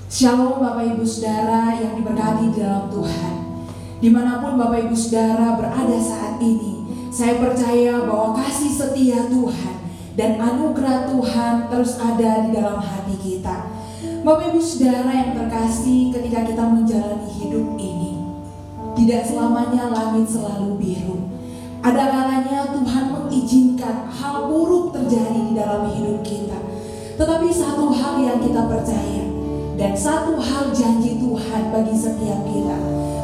Shalom Bapak Ibu Saudara yang diberkati di dalam Tuhan. Dimanapun Bapak Ibu Saudara berada saat ini, saya percaya bahwa kasih setia Tuhan dan anugerah Tuhan terus ada di dalam hati kita. Bapak Ibu Saudara yang terkasih, ketika kita menjalani hidup ini, tidak selamanya langit selalu biru. Ada kalanya Tuhan mengizinkan hal buruk terjadi di dalam hidup kita. Tetapi satu hal yang kita percaya, dan satu hal janji Tuhan bagi setiap kita,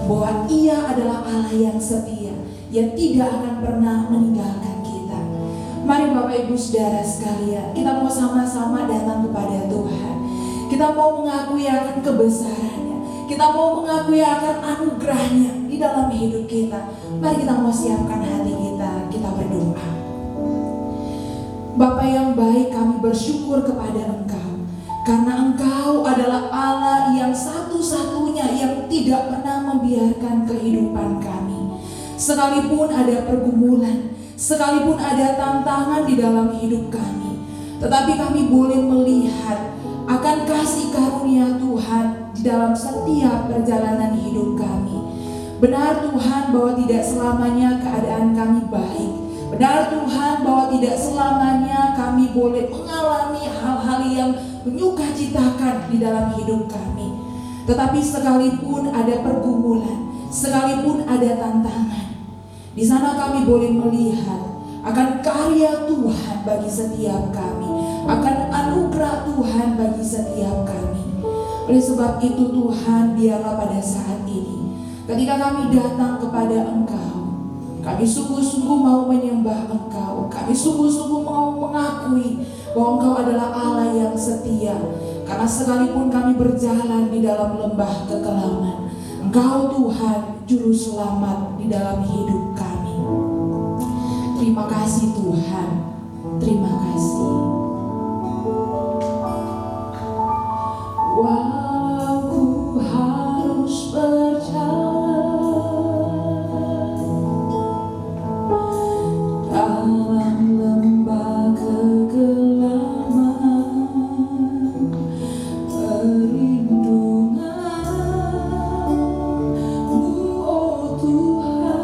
bahwa Ia adalah Allah yang setia, yang tidak akan pernah meninggalkan kita. Mari Bapak Ibu Saudara sekalian, kita mau sama-sama datang kepada Tuhan. Kita mau mengakui akan kebesarannya, kita mau mengakui akan anugerahnya di dalam hidup kita. Mari kita mau siapkan hati kita berdoa. Bapa yang baik, kami bersyukur kepada Engkau, karena Engkau adalah Allah yang satu-satunya yang tidak pernah membiarkan kehidupan kami. Sekalipun ada pergumulan, sekalipun ada tantangan di dalam hidup kami, tetapi kami boleh melihat akan kasih karunia Tuhan di dalam setiap perjalanan hidup kami. Benar Tuhan bahwa tidak selamanya keadaan kami baik. Benar Tuhan bahwa tidak selamanya kami boleh mengalami hal-hal yang menyukacitakan di dalam hidup kami. Tetapi sekalipun ada pergumulan, sekalipun ada tantangan, di sana kami boleh melihat akan karya Tuhan bagi setiap kami, akan anugerah Tuhan bagi setiap kami. Oleh sebab itu Tuhan, biarlah pada saat ini, ketika kami datang kepada Engkau, kami sungguh-sungguh mau menyembah Engkau. Kami sungguh-sungguh mau mengakui bahwa Engkau adalah Allah yang setia. Karena sekalipun kami berjalan di dalam lembah kekelaman, Engkau Tuhan juru selamat di dalam hidup kami. Terima kasih Tuhan. Terima kasih. Walau ku harus berjalan dalam lembah kegelapan, perlindungan-Mu, oh Tuhan,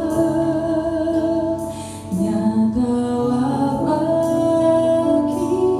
nyatalah bagi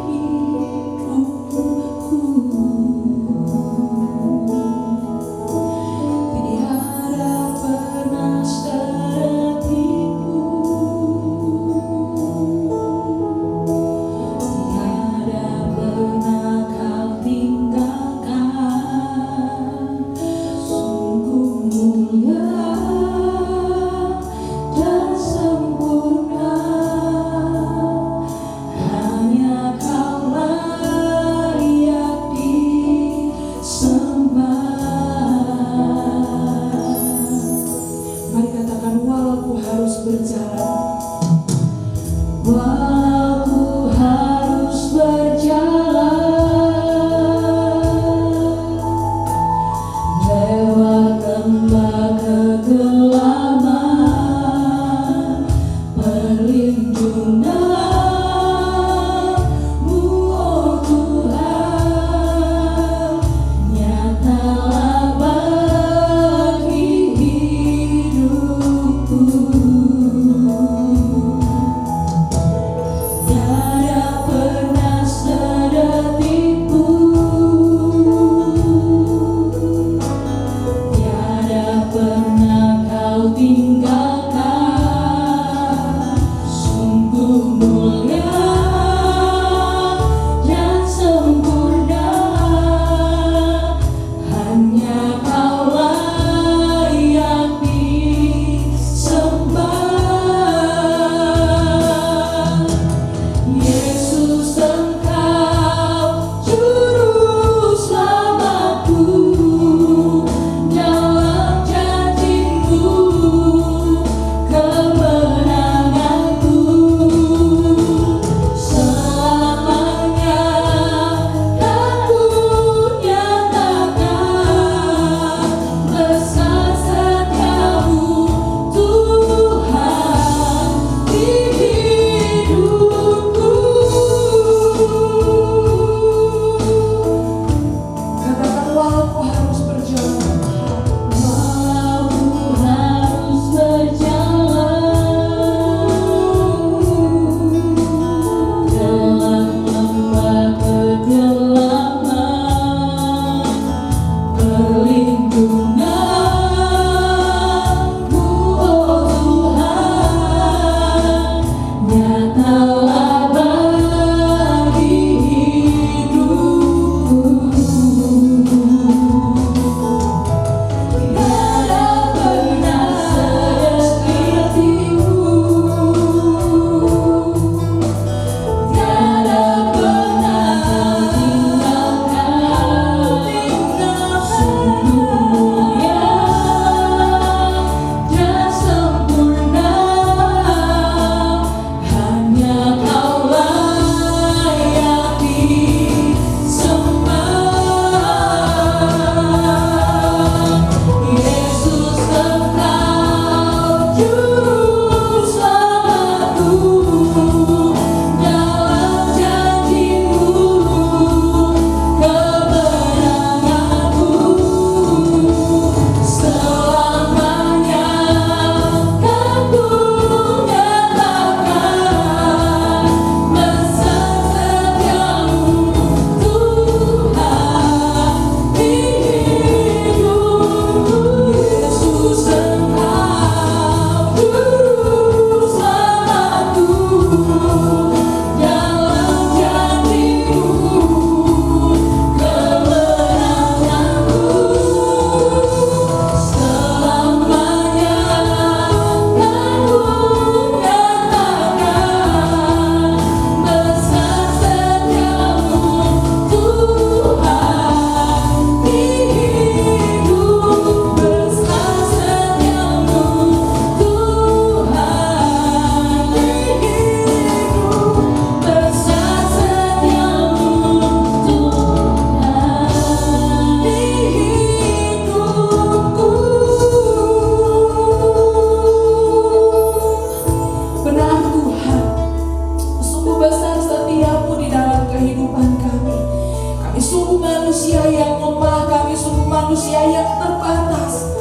Kami sungguh manusia yang lemah, kami sungguh manusia yang terbatas.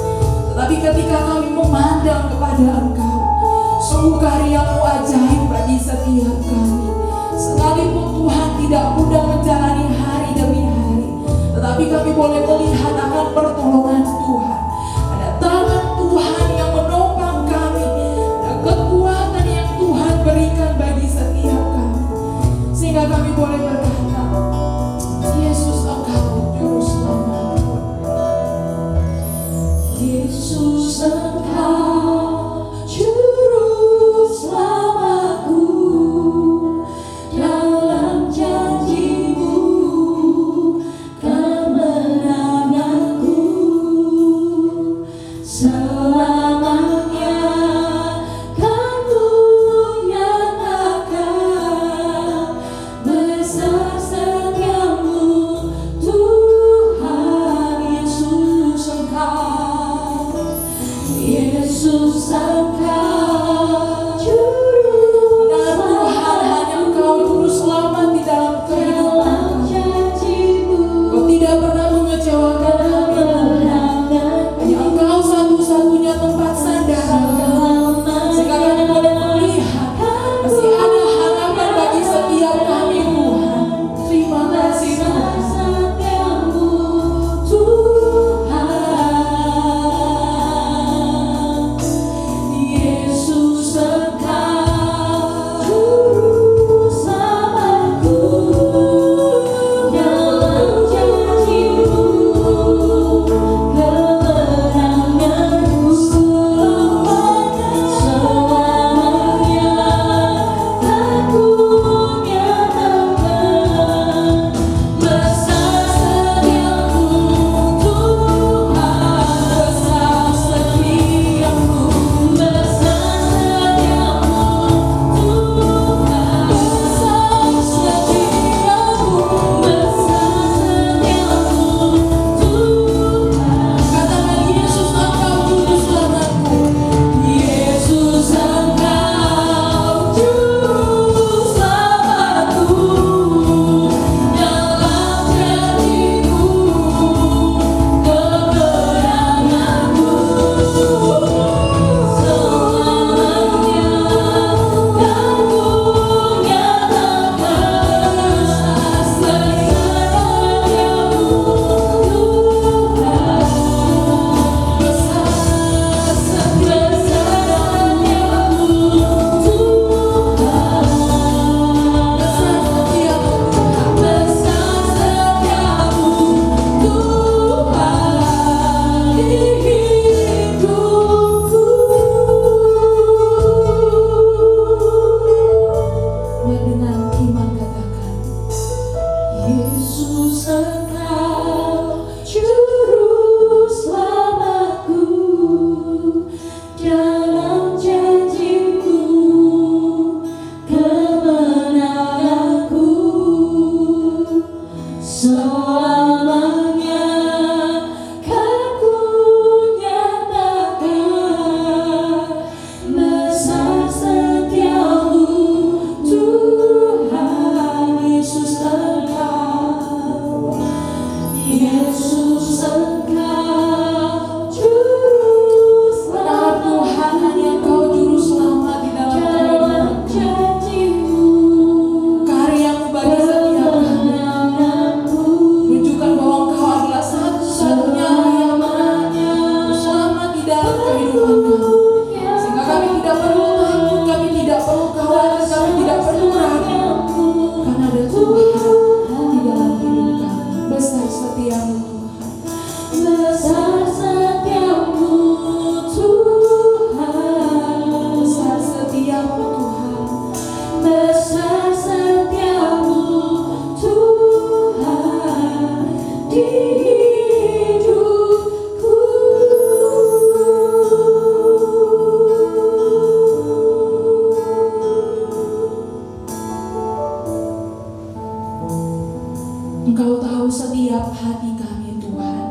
Tetapi ketika kami memandang kepada Engkau, sungguh karya-Mu ajaib bagi setiap kami. Sekalipun Tuhan tidak mudah menjalani hari demi hari, tetapi kami boleh melihat akan pertolongan Tuhan. Ada tangan Tuhan yang menopang kami, ada kekuatan yang Tuhan berikan bagi setiap kami, sehingga kami boleh berkata, Yesus Engkau Juru Selamat. Yesus Engkau Juru Selamatku, dalam janji-Mu kemenanganku, selamanya kan Ku nyatakan besar setiamu Tuhan. Yesus Engkau, Yesus Engkau Juru Selamat. Hanya Engkau Juru Selamat di dalam kehidupan kami. Kau tidak pernah mengecewakan kami. Hanya Engkau satu-satunya tempat sandaran kami, sehingga kami boleh melihat masih ada harapan bagi setiap kami Tuhan. Terima kasih Tuhan. Yesus Engkau Juru Selamatku, dalam janji-Mu kemenanganku, selamanya kan Ku nyatakan besar setiamu Tuhan, besar setiamu, besar setiamu Tuhan, besar setiamu, besar setiamu Tuhan. Katakan, Yesus Engkau Juru Selamatku, Yesus Engkau Juru Selamatku, dalam janji-Mu kemenanganku, selamanya kan Ku nyatakan besar setiamu Tuhan, besar setiamu Tuhan, besar setiamu Tuhan, besar setiamu Tuhan di hidupku. Mari dengan iman katakan, Yesus Engkau Juru Selamatku, dalam janji-Mu kemenanganku, selamanya kan Ku nyatakan besar setiamu Tuhan. Yesus Engkau, Yesus Engkau Juru Selamat. Tuhan, hanya Engkau Juru Selamat di dalam janji-Mu, karya-Mu bagi setiap kami, menunjukkan bahwa Engkau adalah satu-satunya yang Juru Selamat di dalam kehidupan kami, sehingga kami tidak perlu takut, kami tidak perlu khawatir, kami tidak perlu ragu, karena ada Tuhan di dalam hidup kami. Besar setiamu Tuhan, besar setiamu Tuhan, besar setiamu Tuhan, besar setiamu Tuhan di hidupku. Engkau tahu setiap hati kami Tuhan,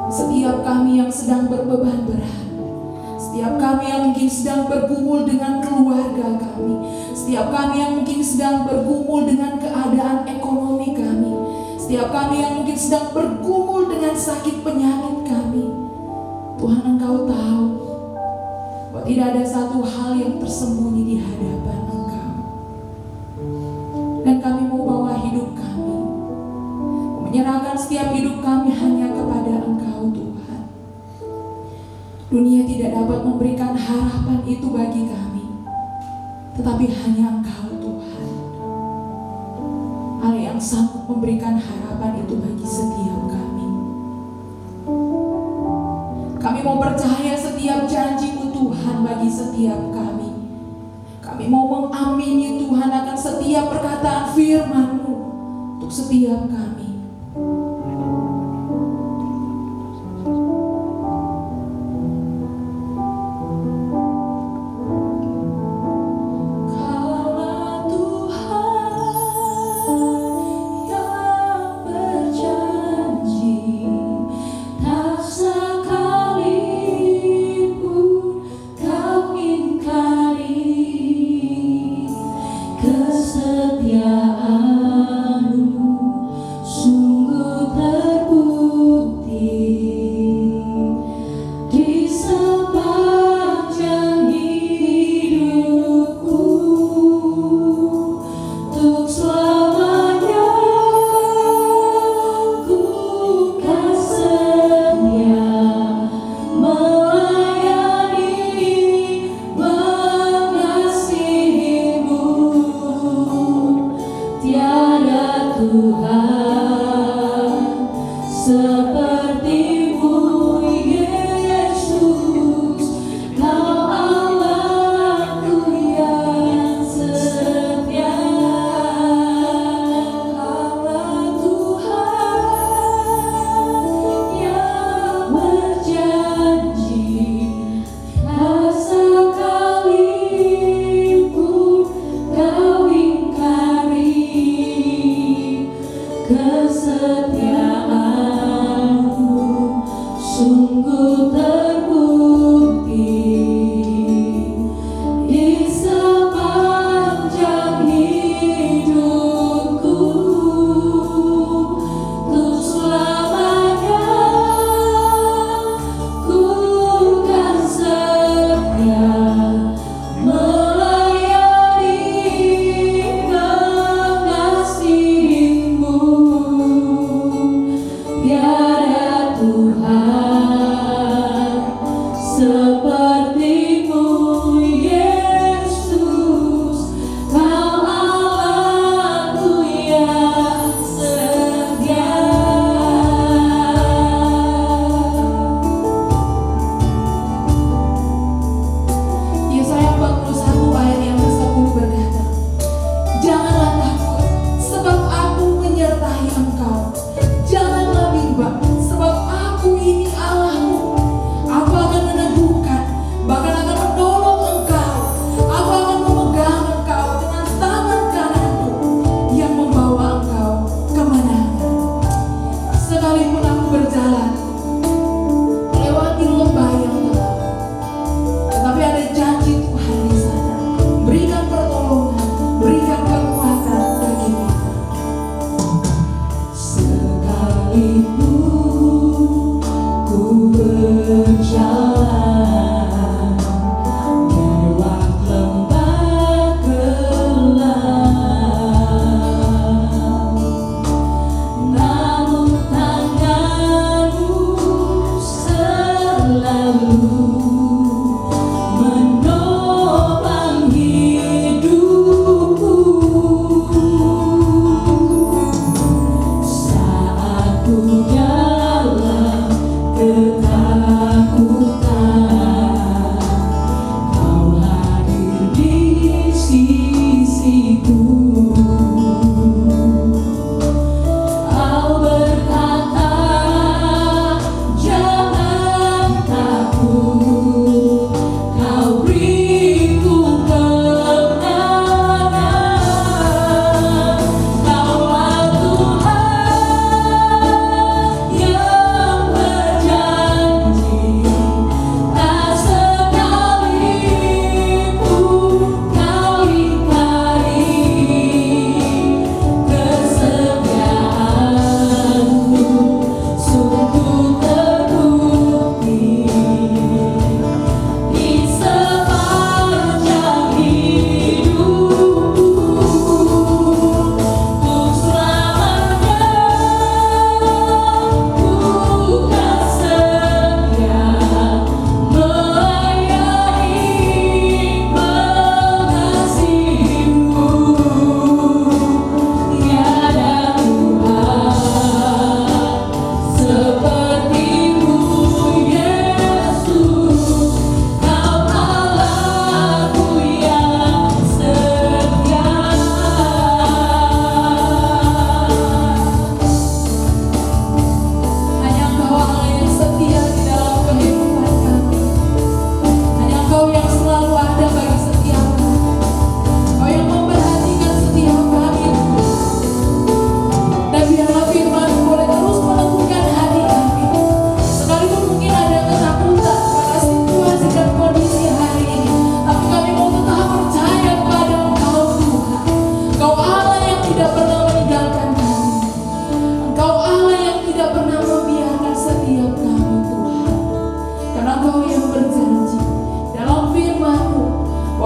setiap kami yang sedang berbeban berat, setiap kami yang mungkin sedang bergumul dengan keluarga kami, setiap kami yang mungkin sedang bergumul dengan keadaan ekonomi kami, Setiap kami yang mungkin sedang bergumul dengan sakit penyakit kami, Tuhan Engkau tahu bahwa tidak ada satu hal yang tersembunyi di hadapan Engkau. Dan kami mau bawa hidup kami, menyerahkan setiap hidup kami hanya kepada Engkau Tuhan. Dunia tidak dapat memberikan harapan itu bagi kami, tetapi hanya Engkau Tuhan, Allah yang sanggup memberikan harapan itu bagi setiap kami. Kami mau percaya setiap janji-Mu Tuhan bagi setiap kami. Kami mau mengamini Tuhan akan setiap perkataan firman-Mu untuk setiap kami.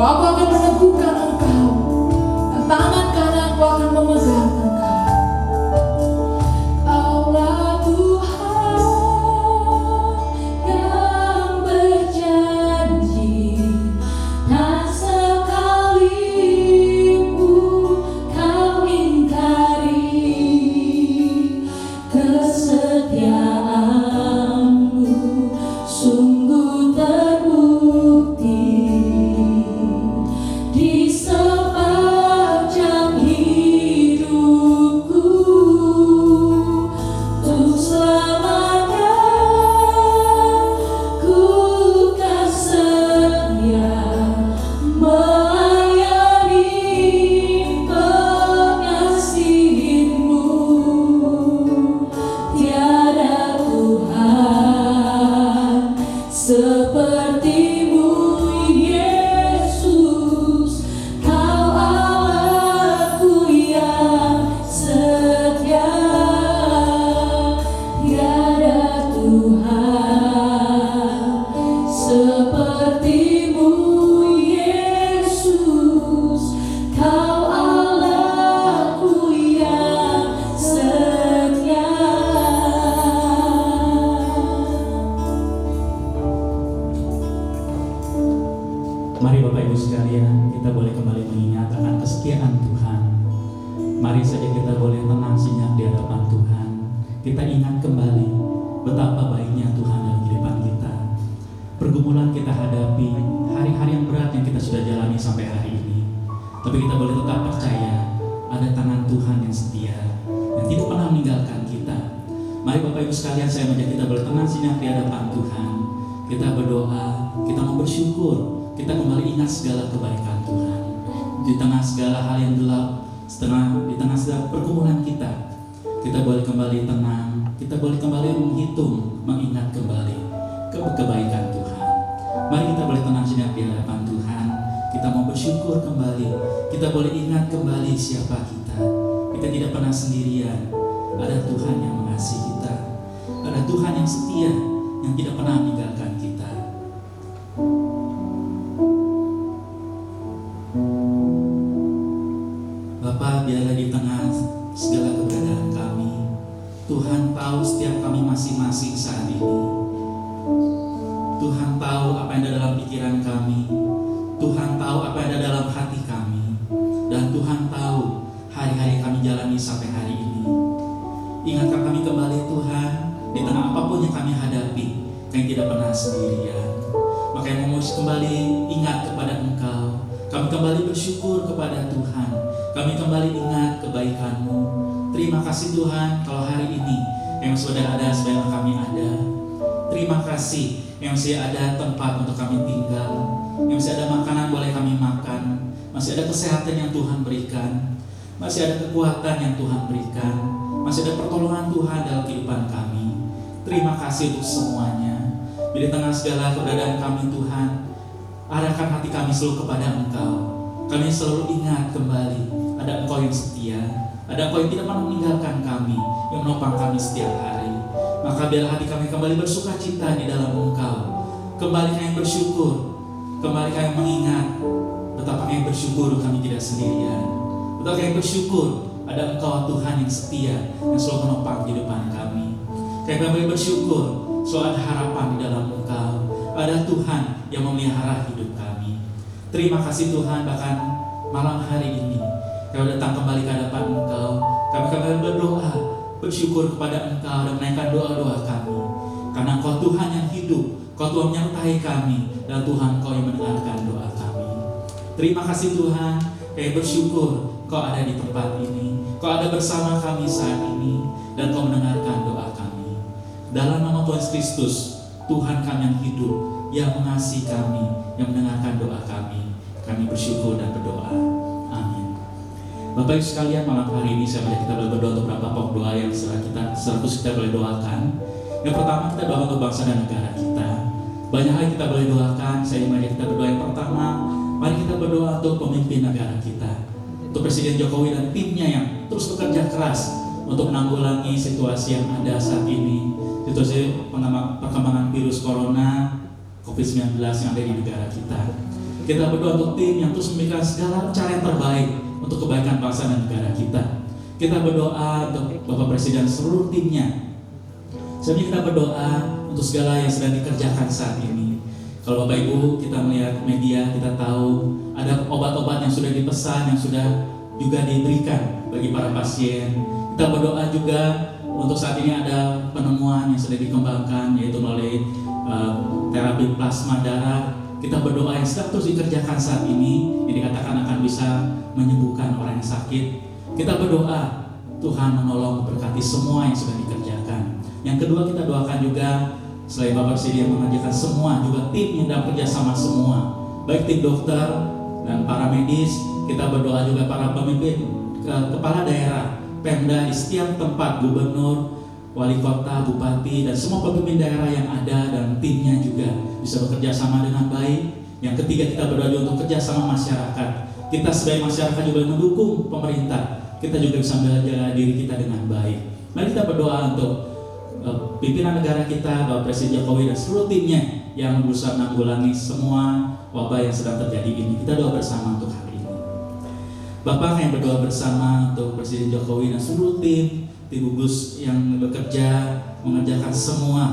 bahwa aku akan meneguhkan engkau, dan tangan kananku akan memegang engkau. Kaulah Tuhan yang berjanji, tak sekalipun kau ingkari kesetiaanmu, sungguh terbukti di sepanjang hidupku. Untuk selamanya ku kan setia melayani pengasihinmu. Tiada Tuhan sepertimu, Yesus. Kau Allahku yang setia. Tiada Tuhan sepertimu, Yesus. Kau Allahku yang setia. Mari Bapak Ibu sekalian, kita boleh kembali mengingat akan kesetiaan Tuhan. Mari saja kita boleh tenang sejenak di hadapan Tuhan. Kita ingat kembali betapa baiknya Tuhan dalam kehidupan kita. Pergumulan kita hadapi, hari-hari yang berat yang kita sudah jalani sampai hari ini. Tapi kita boleh tetap percaya ada tangan Tuhan yang setia, yang tidak pernah meninggalkan kita. Mari Bapak Ibu sekalian, saya mengajak kita boleh tenang sejenak di hadapan Tuhan. Kita berdoa, kita mau bersyukur, kita kembali ingat segala kebaikan Tuhan. Di tengah segala hal yang gelap, di tengah segala pergumulan kita boleh kembali tenang, kita boleh kembali menghitung, mengingat kembali kebaikan Tuhan. Mari kita boleh tenang sejenak di hadapan Tuhan. Kita mau bersyukur kembali, kita boleh ingat kembali siapa kita. Kita tidak pernah sendirian. Ada Tuhan yang mengasihi kita, ada Tuhan yang setia, yang tidak pernah meninggalkan kita. Bapa, biarlah di tengah segala keberadaan kami, Tuhan tahu setiap kami masing-masing saat ini. Tuhan tahu apa yang ada dalam pikiran kami, Tuhan tahu apa yang ada dalam hati kami, dan Tuhan tahu hari-hari kami jalani sampai hari ini. Ingatkan kami kembali Tuhan, di tengah apapun yang kami hadapi, kami tidak pernah sendirian. Makanya mau kembali ingat kepada Engkau, kami kembali bersyukur kepada Tuhan, kami kembali ingat kebaikan-Mu. Terima kasih Tuhan, kalau hari ini yang sudah ada sebagaimana kami ada. Terima kasih yang masih ada tempat untuk kami tinggal, yang masih ada makanan boleh kami makan, masih ada kesehatan yang Tuhan berikan, masih ada kekuatan yang Tuhan berikan, masih ada pertolongan Tuhan dalam kehidupan kami. Terima kasih untuk semuanya. Di tengah segala keberadaan kami Tuhan, arahkan hati kami selalu kepada Engkau. Kami selalu ingat kembali, ada Engkau yang setia, ada Engkau yang tidak pernah meninggalkan kami, yang menopang kami setiap hari. Maka biar hati kami kembali bersuka cita di dalam Engkau. Kembali kami bersyukur, kembali kami mengingat betapa kami bersyukur kami tidak sendirian. Betapa kami bersyukur ada Engkau Tuhan yang setia, yang selalu menopang kehidupan kami. Kami kembali bersyukur selalu ada harapan di dalam Engkau. Ada Tuhan yang memelihara hidup kami. Terima kasih Tuhan, bahkan malam hari ini kami datang kembali ke hadapan Engkau. Kami kembali berdoa, bersyukur kepada Engkau dan menaikkan doa-doa kami. Karena Engkau Tuhan yang hidup, Engkau Tuhan menyertai kami, dan Tuhan Engkau yang mendengarkan doa kami. Terima kasih Tuhan, kami bersyukur Engkau ada di tempat ini, Engkau ada bersama kami saat ini, dan Engkau mendengarkan doa kami. Dalam nama Tuhan Kristus, Tuhan kami yang hidup, yang mengasihi kami, yang mendengarkan doa kami bersyukur dan berdoa. Amin. Bapak Ibu sekalian, malam hari ini saya mengajak kita boleh berdoa untuk beberapa pokok doa yang seharusnya kita boleh doakan. Yang pertama, kita doa untuk bangsa dan negara kita. Banyak hal yang kita boleh doakan. Saya mengajak kita berdoa. Yang pertama, mari kita berdoa untuk pemimpin negara kita, untuk Presiden Jokowi dan timnya yang terus bekerja keras untuk menanggulangi situasi yang ada saat ini, situasi perkembangan virus corona COVID-19 yang ada di negara kita. Kita berdoa untuk tim yang terus memberikan segala cara yang terbaik untuk kebaikan bangsa dan negara kita. Kita berdoa untuk Bapak Presiden dan seluruh timnya. Sebenarnya kita berdoa untuk segala yang sedang dikerjakan saat ini. Kalau Bapak Ibu kita melihat media, kita tahu ada obat-obat yang sudah dipesan, yang sudah juga diberikan bagi para pasien. Kita berdoa juga untuk saat ini ada penemuan yang sudah dikembangkan, yaitu melalui terapi plasma darah. Kita berdoa yang sedang terus dikerjakan saat ini, yang dikatakan akan bisa menyembuhkan orang yang sakit. Kita berdoa Tuhan menolong berkati semua yang sudah dikerjakan. Yang kedua, kita doakan juga selain Bapak Presiden mengerjakan semua, juga tim yang dalam kerjasama semua, baik tim dokter dan para medis. Kita berdoa juga para pemimpin, kepala daerah, Pemda di setiap tempat, gubernur, wali kota, bupati, dan semua pemimpin daerah yang ada dan timnya juga bisa bekerja sama dengan baik. Yang ketiga, kita berdoa juga untuk kerjasama masyarakat. Kita sebagai masyarakat juga mendukung pemerintah. Kita juga bisa menjaga diri kita dengan baik. Mari kita berdoa untuk pimpinan negara kita, Bapak Presiden Jokowi dan seluruh timnya yang berusaha menanggulangi semua wabah yang sedang terjadi ini. Kita doa bersama untuk hari ini. Bapak yang berdoa bersama untuk Presiden Jokowi dan seluruh tim gugus yang bekerja mengerjakan semua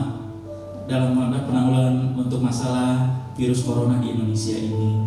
dalam penanggulangan untuk masalah virus corona di Indonesia ini.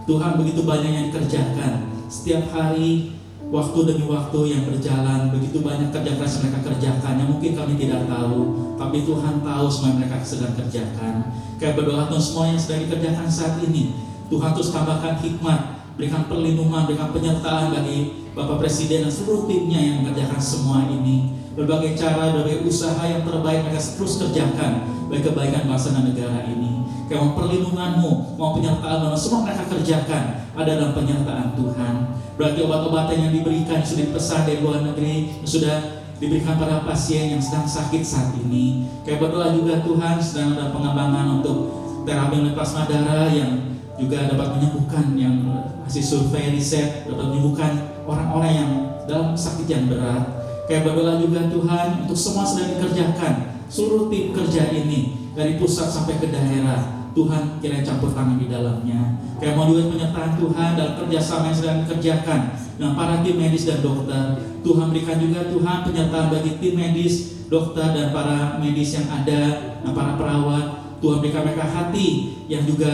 Tuhan, begitu banyak yang dikerjakan setiap hari. Waktu demi waktu yang berjalan, begitu banyak kerja keras yang mereka kerjakan yang mungkin kami tidak tahu, tapi Tuhan tahu semua yang mereka sedang kerjakan. Kayak berdoa Tuhan, semua yang sedang dikerjakan saat ini, Tuhan terus tambahkan hikmat, berikan perlindungan, berikan penyertaan bagi Bapak Presiden dan seluruh timnya yang mengerjakan semua ini. Berbagai cara, berbagai usaha yang terbaik mereka terus kerjakan bagi kebaikan bangsa dan negara ini. Kayak mau perlindungan-Mu, mau penyertaan-Mu, semua mereka kerjakan ada dalam penyertaan Tuhan. Berarti obat-obatan yang diberikan, yang sudah dipesan dari luar negeri, yang sudah diberikan pada pasien yang sedang sakit saat ini. Kayak berdoa juga Tuhan, sedang ada pengembangan untuk terapi plasma darah yang juga dapat menyembuhkan, yang hasil survei riset dapat menyembuhkan orang-orang yang dalam sakit yang berat. Kayak berdoa juga Tuhan untuk semua sedang dikerjakan, seluruh tim kerja ini dari pusat sampai ke daerah. Tuhan kiranya campur tangan di dalamnya. Kayak mau juga penyertaan Tuhan dalam kerjasama yang sedang dikerjakan dengan para tim medis dan dokter. Tuhan berikan juga Tuhan penyertaan bagi tim medis, dokter dan para medis yang ada, dan para perawat. Tuhan berikan mereka hati yang juga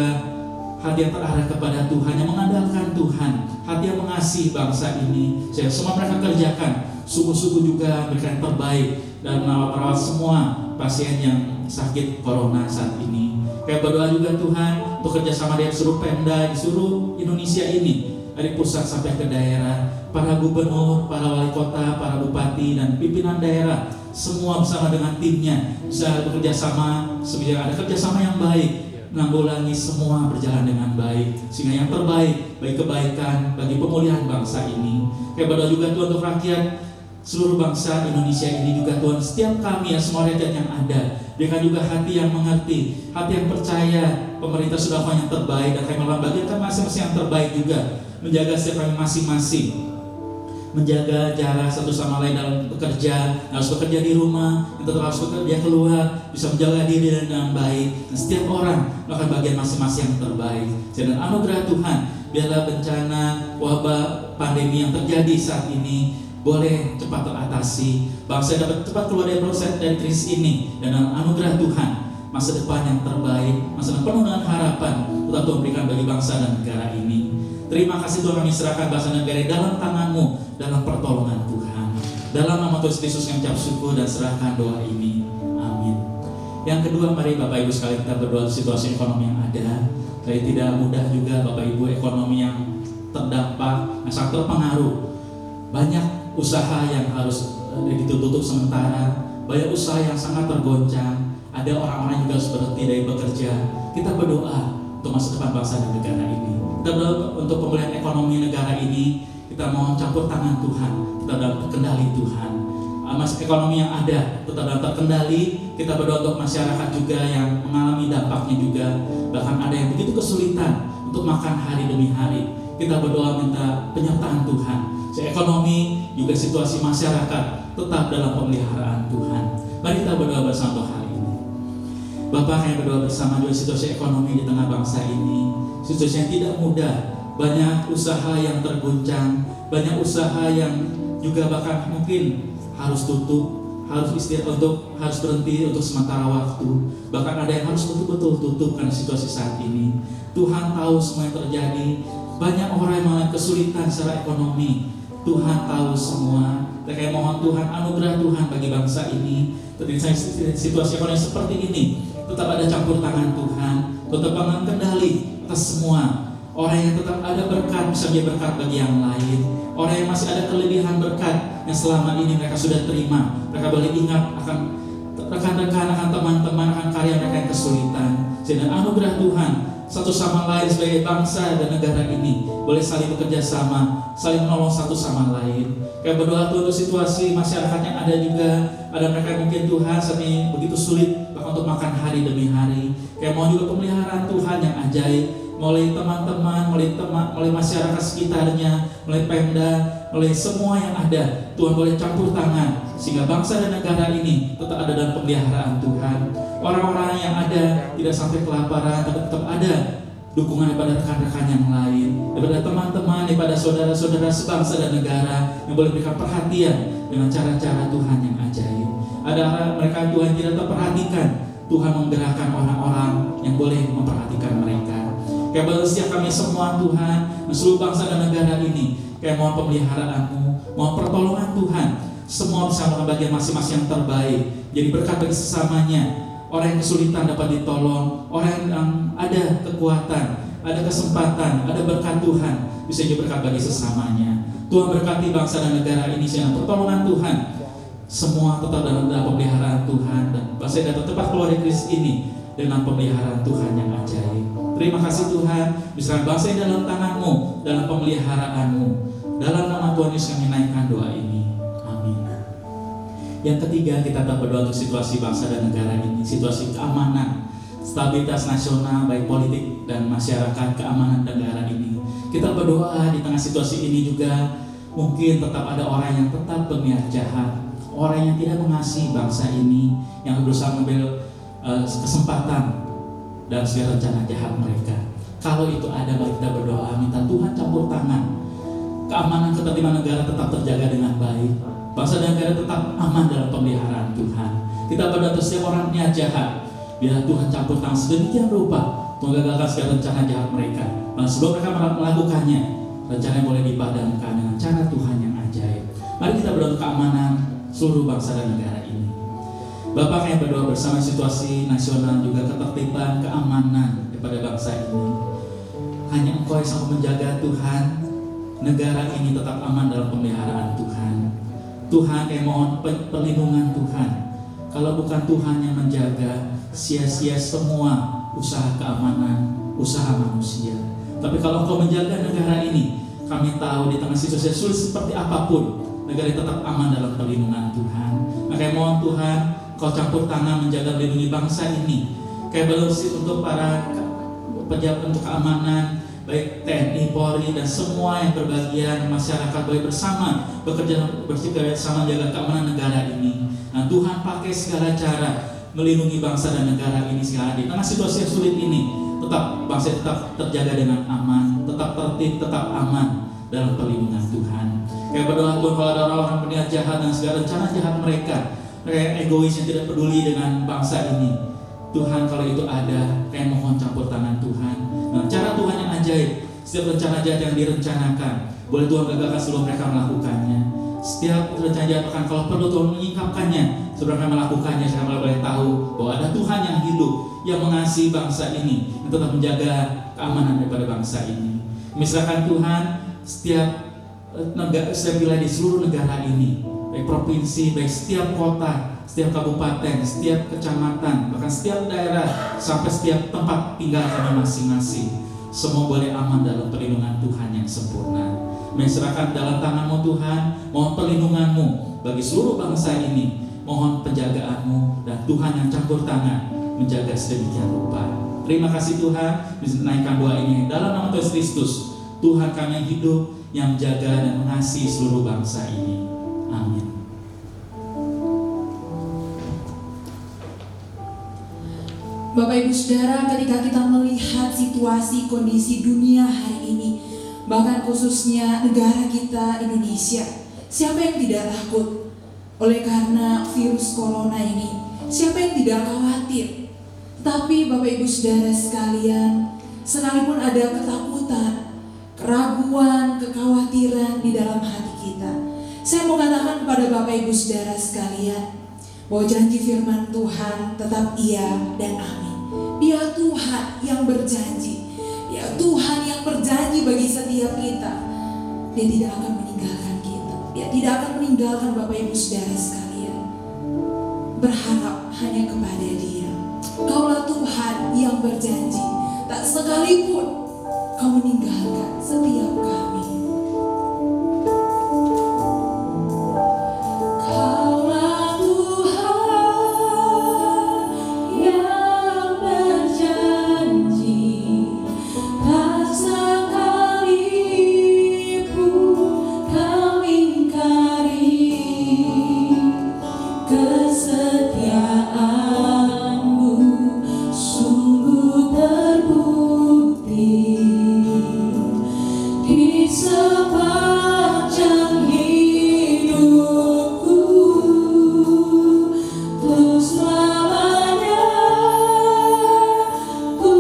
hati yang terarah kepada Tuhan, yang mengandalkan Tuhan, hati yang mengasihi bangsa ini. Sehingga semua mereka kerjakan sungguh-sungguh juga memberikan yang terbaik dan merawat semua pasien yang sakit corona saat ini. Kayak berdoa juga Tuhan untuk kerjasama dengan seluruh Pemda di seluruh Indonesia ini, dari pusat sampai ke daerah, para gubernur, para wali kota, para bupati dan pimpinan daerah, semua bersama dengan timnya bisa bekerja sama, sehingga ada kerjasama yang baik, menanggulangi semua berjalan dengan baik, sehingga yang terbaik bagi kebaikan, bagi pemulihan bangsa ini. Kayak berdoa juga Tuhan untuk rakyat seluruh bangsa Indonesia ini juga Tuhan, setiap kami ya semua rakyat yang ada, berikan juga hati yang mengerti, hati yang percaya pemerintah sudah melakukan yang terbaik, dan kami melakukan bagian masing-masing yang terbaik juga, menjaga setiap kami masing-masing, menjaga jarak satu sama lain dalam bekerja, harus bekerja di rumah, yang tetap harus bekerja keluar, bisa menjaga diri dengan baik, dan setiap orang melakukan bagian masing-masing yang terbaik. Dan anugerah Tuhan, biarlah bencana wabah pandemi yang terjadi saat ini boleh cepat teratasi, bangsa dapat cepat keluar dari proses dan krisis ini, dan dalam anugerah Tuhan masa depan yang terbaik, masa depan penuh dengan harapan tetap Tuhan berikan bagi bangsa dan negara ini. Terima kasih Tuhan, kami serahkan bangsa dan negara dalam tangan-Mu, dalam pertolongan Tuhan. Dalam nama Tuhan Yesus yang ucap syukur dan serahkan doa ini. Amin. Yang kedua, mari Bapak Ibu sekalian kita berdoa situasi ekonomi yang ada. Jadi tidak mudah juga Bapak Ibu, ekonomi yang terdampak, yang sangat terpengaruh. Banyak usaha yang harus ditutup sementara, banyak usaha yang sangat tergoncang, ada orang-orang juga harus berhenti dari bekerja. Kita berdoa untuk masa depan bangsa dan negara ini. Kita berdoa untuk pemulihan ekonomi negara ini. Kita mohon campur tangan Tuhan, kita dalam terkendali Tuhan. Masa ekonomi yang ada tetap dalam terkendali. Kita berdoa untuk masyarakat juga yang mengalami dampaknya juga, bahkan ada yang begitu kesulitan untuk makan hari demi hari. Kita berdoa minta penyertaan Tuhan, ekonomi juga situasi masyarakat tetap dalam pemeliharaan Tuhan. Mari kita berdoa bersama hari ini. Bapak yang berdoa bersama juga situasi ekonomi di tengah bangsa ini. situasi yang tidak mudah, banyak usaha yang terguncang, banyak usaha yang juga bahkan mungkin harus tutup, harus harus berhenti untuk sementara waktu, bahkan ada yang harus betul-betul tutup karena situasi saat ini. Tuhan tahu semua yang terjadi. Banyak orang yang mengalami kesulitan secara ekonomi. Tuhan tahu semua. Saya mohon Tuhan, anugerah Tuhan bagi bangsa ini. Ketika situasi ekonomi seperti ini, tetap ada campur tangan Tuhan, tetap pegang kendali atas semua. Orang yang tetap ada berkat bisa menjadi berkat bagi yang lain. Orang yang masih ada kelebihan berkat yang selama ini mereka sudah terima, mereka boleh ingat akan rekan-rekan, akan teman-teman, akan karya mereka yang kesulitan. Sehingga anugerah Tuhan satu sama lain sebagai bangsa dan negara ini boleh saling bekerja sama, saling menolong satu sama lain. Kayak berdoa Tuhan untuk situasi masyarakat yang ada juga, ada mereka yang mungkin Tuhan saat ini begitu sulit bahkan untuk makan hari demi hari. Kayak mohon juga pemeliharaan Tuhan yang ajaib, mulai teman-teman, mulai masyarakat sekitarnya, mulai Pemda, mulai semua yang ada. Tuhan boleh campur tangan sehingga bangsa dan negara ini tetap ada dalam pemeliharaan Tuhan. Orang-orang yang ada tidak sampai kelaparan, tapi tetap ada dukungan daripada rekan-rekan yang lain, daripada teman-teman, daripada saudara-saudara sebangsa dan negara yang boleh berikan perhatian dengan cara-cara Tuhan yang ajaib. Ada mereka Tuhan tidak terperhatikan, Tuhan menggerakkan orang-orang yang boleh memperhatikan mereka. Kayak bersedia kami semua Tuhan, seluruh bangsa dan negara ini, kayak mohon pemeliharaan-Mu, mohon pertolongan Tuhan, semua bisa melakukan bagian masing-masing yang terbaik, jadi berkat bagi sesamanya. Orang yang kesulitan dapat ditolong, orang yang ada kekuatan, ada kesempatan, ada berkat Tuhan, bisa jadi berkat bagi sesamanya. Tuhan berkati bangsa dan negara ini dengan pertolongan Tuhan. Semua tetap dalam pemeliharaan Tuhan, dan bangsa dapat tetap keluar dari krisis ini dengan pemeliharaan Tuhan yang ajaib. Terima kasih Tuhan, bisa bangsa ini dalam tangan-Mu, dalam pemeliharaan-Mu. Dalam nama Tuhan Yesus kami naikkan doa ini. Amin. Yang ketiga, kita tetap berdoa untuk situasi bangsa dan negara ini, situasi keamanan, stabilitas nasional, baik politik dan masyarakat, keamanan negara ini. Kita berdoa di tengah situasi ini juga, mungkin tetap ada orang yang tetap berniat jahat, orang yang tidak mengasihi bangsa ini, yang berusaha mengambil kesempatan dan segala rencana jahat mereka. Kalau itu ada, mari kita berdoa, minta Tuhan campur tangan. Keamanan ketertiban negara tetap terjaga dengan baik. Bangsa dan negara tetap aman dalam pemeliharaan Tuhan. Kita berdoa untuk setiap orang niat jahat, biar Tuhan campur tangan sedemikian rupa menggagalkan segala rencana jahat mereka. Dan sebelum mereka melakukannya, rencana yang boleh dipadamkan dengan cara Tuhan yang ajaib. Mari kita berdoa untuk keamanan seluruh bangsa dan negara ini. Bapak yang berdoa bersama situasi nasional juga ketertiban, keamanan daripada bangsa ini. Hanya Engkau yang sanggup menjaga Tuhan, negara ini tetap aman dalam pemeliharaan Tuhan. Tuhan yang mohon perlindungan Tuhan. Kalau bukan Tuhan yang menjaga, sia-sia semua usaha keamanan, usaha manusia. Tapi kalau Engkau menjaga negara ini, kami tahu di tengah situasi sulit seperti apapun, negara tetap aman dalam perlindungan Tuhan. Maka mohon Tuhan, Kau campur tangan menjaga melindungi bangsa ini. Kayak bersih untuk para pejabat untuk keamanan, baik TNI, Polri dan semua yang berbagian, masyarakat boleh bersama bekerja bersama menjaga keamanan negara ini. Nah, Tuhan pakai segala cara melindungi bangsa dan negara ini sekarang di tengah situasi yang sulit ini. Tetap bangsa tetap terjaga dengan aman, tetap tertib, tetap aman dalam perlindungan Tuhan. Kayak berdoa Tuhan, kalau ada orang-orang berniat jahat dan segala rencana jahat mereka, kayak egois yang tidak peduli dengan bangsa ini, Tuhan kalau itu ada, kayak mohon campur tangan Tuhan. Nah, cara Tuhan yang ajaib, setiap rencana jahat yang direncanakan, boleh Tuhan gagalkan sebelum mereka melakukannya. Setiap rencana jahat akan kalau perlu Tuhan menyingkapkannya sebelum mereka melakukannya, sehingga mereka boleh tahu bahwa ada Tuhan yang hidup, yang mengasihi bangsa ini, yang tetap menjaga keamanan daripada bangsa ini. Misalkan Tuhan, setiap wilayah di seluruh negara ini, baik provinsi, baik setiap kota, setiap kabupaten, setiap kecamatan, bahkan setiap daerah, sampai setiap tempat tinggal kami masing-masing, semua boleh aman dalam perlindungan Tuhan yang sempurna. Menyerahkan dalam tangan-Mu Tuhan, mohon perlindungan-Mu bagi seluruh bangsa ini, mohon penjagaan-Mu dan Tuhan yang campur tangan menjaga sedemikian rupa. Terima kasih Tuhan, bisa naikkan doa ini dalam nama Tuhan Kristus, Tuhan kami yang hidup, yang menjaga dan mengasihi seluruh bangsa ini. Amin. Bapak Ibu Saudara, ketika kita melihat situasi kondisi dunia hari ini, bahkan khususnya negara kita Indonesia, siapa yang tidak takut oleh karena virus corona ini? Siapa yang tidak khawatir? Tapi Bapak Ibu Saudara sekalian, sekalipun ada ketakutan, keraguan, kekhawatiran di dalam hati kita, saya mau katakan kepada Bapak Ibu Saudara sekalian bahwa janji firman Tuhan tetap iya dan amin. Dia Tuhan yang berjanji, Dia Tuhan yang berjanji bagi setiap kita. Dia tidak akan meninggalkan kita, Dia tidak akan meninggalkan Bapak Ibu Saudara sekalian. Berharap hanya kepada Dia. Kaulah Tuhan yang berjanji, tak sekalipun Kau meninggalkan setiap kami. Kaulah Tuhan yang berjanji, tak sekalipun Kau ingkari kesetiaan-Mu, sungguh terbukti di sepanjang hidupku. Untuk selamanya ku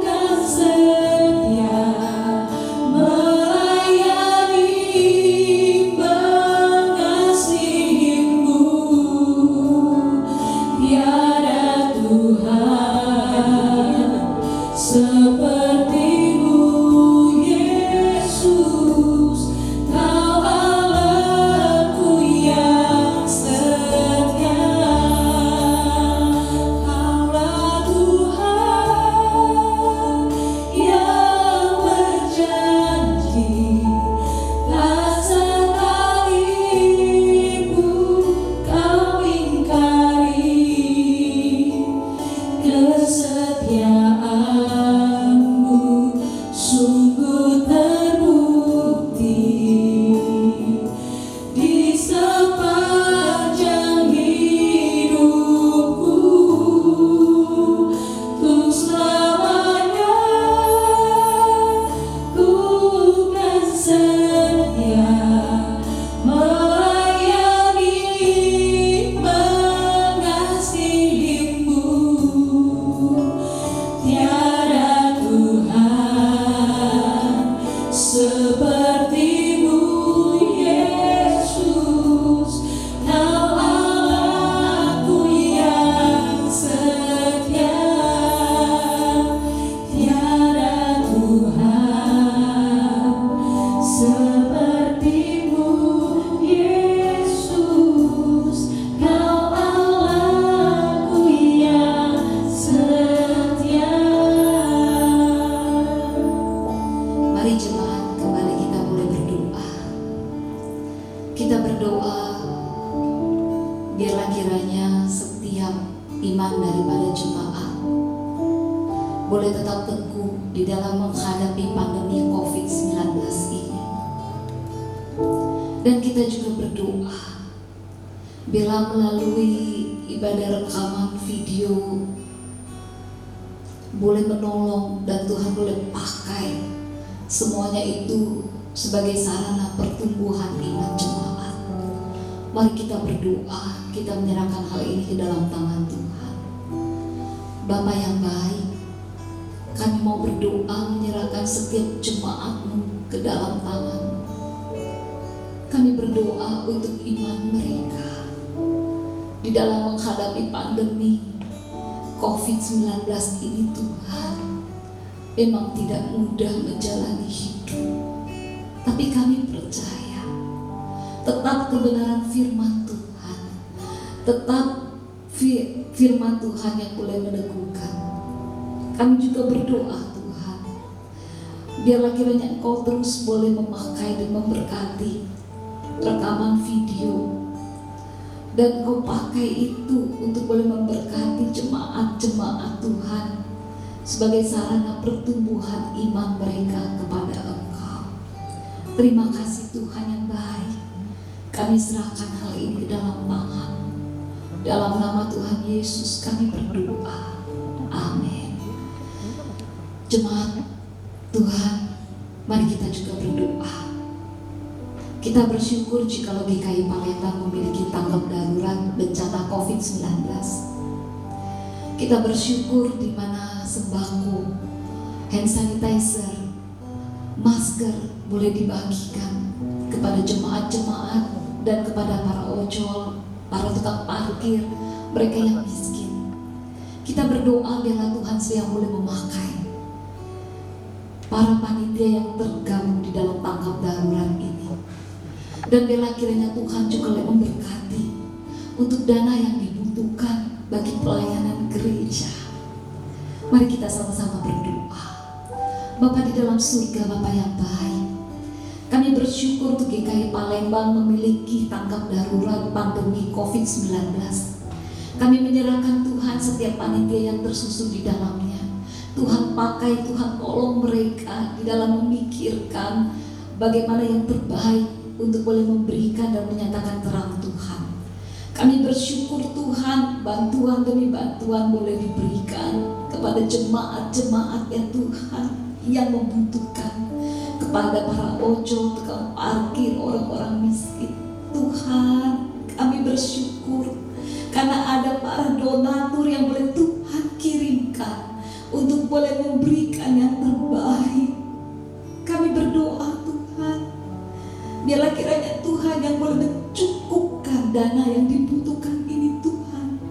kan setia melayani, mengasihi-Mu. Tiada Tuhan seperti-Mu, Yesus. Kau Allahku yang setia. Kaulah Tuhan yang berjanji, tak sekalipun Kau ingkari kesetiaan-Mu, sungguh terbukti di sepanjang hidupku. Untuk selamanya ku kan setia melayani, mengasihi-Mu. Tiada Tuhan seperti-Mu, Yesus. Kau Allahku yang setia. Tiada Tuhan seperti-Mu, Yesus. Kau Allahku yang setia. Mari jemaat, kembali kita boleh berdoa. Kita berdoa, biarlah kiranya setiap iman daripada jemaat boleh tetap teguh di dalam menghadapi pandemi COVID-19 ini. Dan kita juga berdoa, bila melalui ibadah rekaman video boleh menolong dan Tuhan boleh pakai semuanya itu sebagai sarana pertumbuhan iman jemaat. Mari kita berdoa, kita menyerahkan hal ini ke dalam tangan Tuhan. Bapa yang baik, kami mau berdoa menyerahkan setiap jemaat-Mu ke dalam tangan-Mu. Kami berdoa untuk iman mereka di dalam menghadapi pandemi COVID-19 ini. Tuhan, memang tidak mudah menjalani hidup, tapi kami percaya tetap kebenaran firman Tuhan, tetap firman Tuhan yang boleh meneguhkan. Kami juga berdoa, Tuhan, biarlah kiranya Engkau terus boleh memakai dan memberkati rekaman video, dan Engkau pakai itu untuk boleh memberkati jemaat-jemaat Tuhan sebagai sarana pertumbuhan iman mereka kepada Engkau. Terima kasih Tuhan yang baik. Kami serahkan hal ini ke dalam tangan. Dalam nama Tuhan Yesus kami berdoa. Amin. Jemaat Tuhan, mari kita juga berdoa. Kita bersyukur jika GKI Palembang memiliki tanggap darurat bencana COVID-19. Kita bersyukur di mana sembako, hand sanitizer, masker boleh dibagikan kepada jemaat-jemaat dan kepada para ojol, para tukang parkir, mereka yang miskin. Kita berdoa biarlah Tuhan yang boleh memakai para panitia yang tergabung di dalam tanggap darurat ini. Dan biarlah kiranya Tuhan juga memberkati untuk dana yang dibutuhkan bagi pelayanan gereja. Mari kita sama-sama berdoa. Bapa di dalam surga, Bapa yang baik, kami bersyukur untuk GKI Palembang memiliki tanggap darurat pandemi COVID-19. Kami menyerahkan Tuhan setiap panitia yang tersusun di dalamnya. Tuhan pakai, Tuhan tolong mereka di dalam memikirkan bagaimana yang terbaik untuk boleh memberikan dan menyatakan terang Tuhan. Kami bersyukur Tuhan, bantuan demi bantuan boleh diberikan kepada jemaat-jemaat ya Tuhan yang membutuhkan, kepada para ojol, tukang parkir, orang-orang miskin. Tuhan, kami bersyukur karena ada para donatur yang boleh Tuhan kirimkan untuk boleh memberikan yang terbaik. Kami berdoa Tuhan, biarlah kiranya Tuhan yang boleh mencukupkan dana yang dibutuhkan ini Tuhan.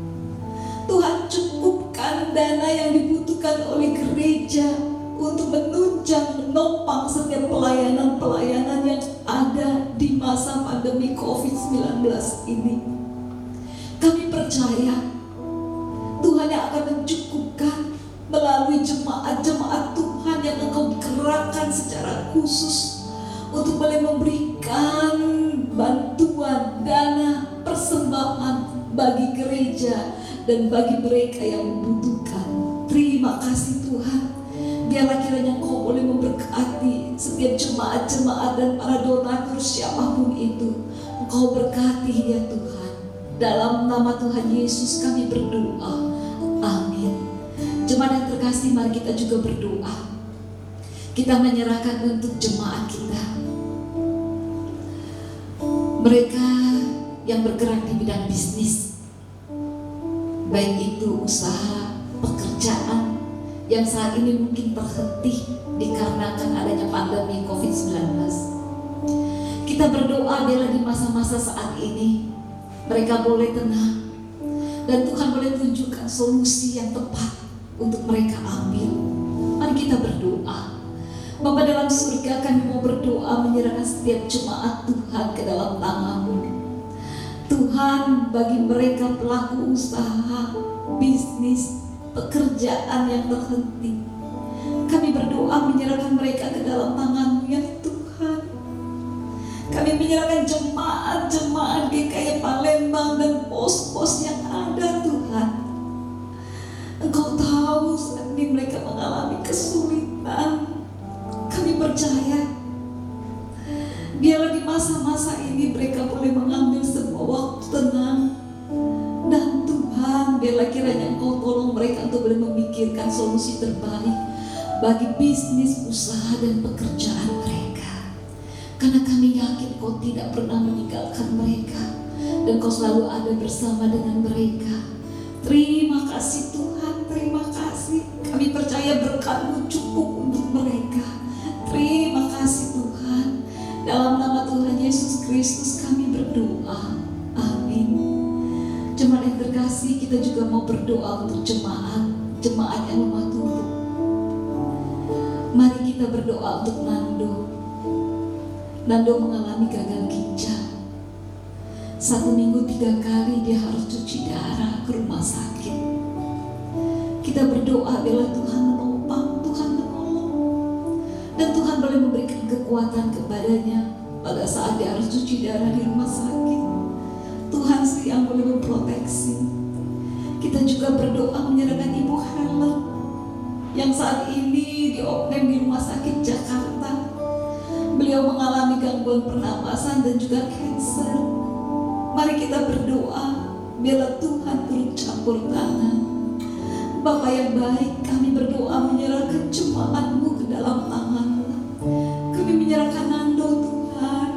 Tuhan cukupkan dana yang dibutuhkan oleh gereja untuk menunjang, menopang setiap pelayanan-pelayanan yang ada di masa pandemi COVID-19 ini. Kami percaya Tuhan yang akan mencukupkan melalui jemaat-jemaat Tuhan yang Engkau gerakkan secara khusus untuk boleh memberikan bantuan, dana, persembahan bagi gereja dan bagi mereka yang membutuhkan. Terima kasih Tuhan. Biarlah kiranya Engkau boleh memberkati setiap jemaat-jemaat dan para donatur siapapun itu. Engkau berkati ya Tuhan. Dalam nama Tuhan Yesus kami berdoa. Amin. Jemaat yang terkasih, mari kita juga berdoa. Kita menyerahkan untuk jemaat kita, mereka yang bergerak di bidang bisnis, baik itu usaha, pekerjaan yang saat ini mungkin terhenti dikarenakan adanya pandemi COVID-19. Kita berdoa biarlah di masa-masa saat ini mereka boleh tenang dan Tuhan boleh tunjukkan solusi yang tepat untuk mereka ambil. Mari kita berdoa. Bapa dalam surga, kami mau berdoa menyerahkan setiap jemaat Tuhan ke dalam tangan-Mu. Tuhan, bagi mereka pelaku usaha, bisnis, pekerjaan yang terhenti, kami berdoa menyerahkan mereka ke dalam tangan-Mu ya Tuhan. Kami menyerahkan jemaat-jemaat GKI Palembang dan pos-pos yang ada Tuhan. Engkau tahu saat ini mereka mengalami kesulitan. Kami percaya biarlah di masa-masa ini mereka boleh mengambil sebuah waktu tenang. Dan Tuhan, biarlah kiranya Engkau tolong mereka untuk boleh memikirkan solusi terbaik bagi bisnis, usaha, dan pekerjaan mereka. Karena kami yakin Kau tidak pernah meninggalkan mereka dan Kau selalu ada bersama dengan mereka. Terima kasih Tuhan, terima kasih. Kami percaya berkat-Mu cukup untuk mereka. Terima kasih Tuhan. Dalam nama Tuhan Yesus Kristus kami berdoa. Amin. Jemaat yang terkasih, kita juga mau berdoa untuk jemaat yang lemah tubuh. Mari kita berdoa untuk Nando. Nando mengalami gagal ginjal. 1 minggu 3 kali dia harus cuci darah ke rumah sakit. Kita berdoa biarlah Tuhan menopang, Tuhan menolong, dan Tuhan boleh memberikan kekuatan kepadanya pada saat dia harus cuci darah di rumah sakit. Tuhan sih yang boleh memproteksi. Kita juga berdoa menyerahkan Ibu Helen yang saat ini diopname di Rumah Sakit Jakarta. Beliau mengalami gangguan pernapasan dan juga kanker. Mari kita berdoa Biarlah Tuhan turut campur tangan. Bapa yang baik, kami berdoa menyerahkan jemaat-Mu ke dalam tangan-Mu. Kami menyerahkan Nando, Tuhan.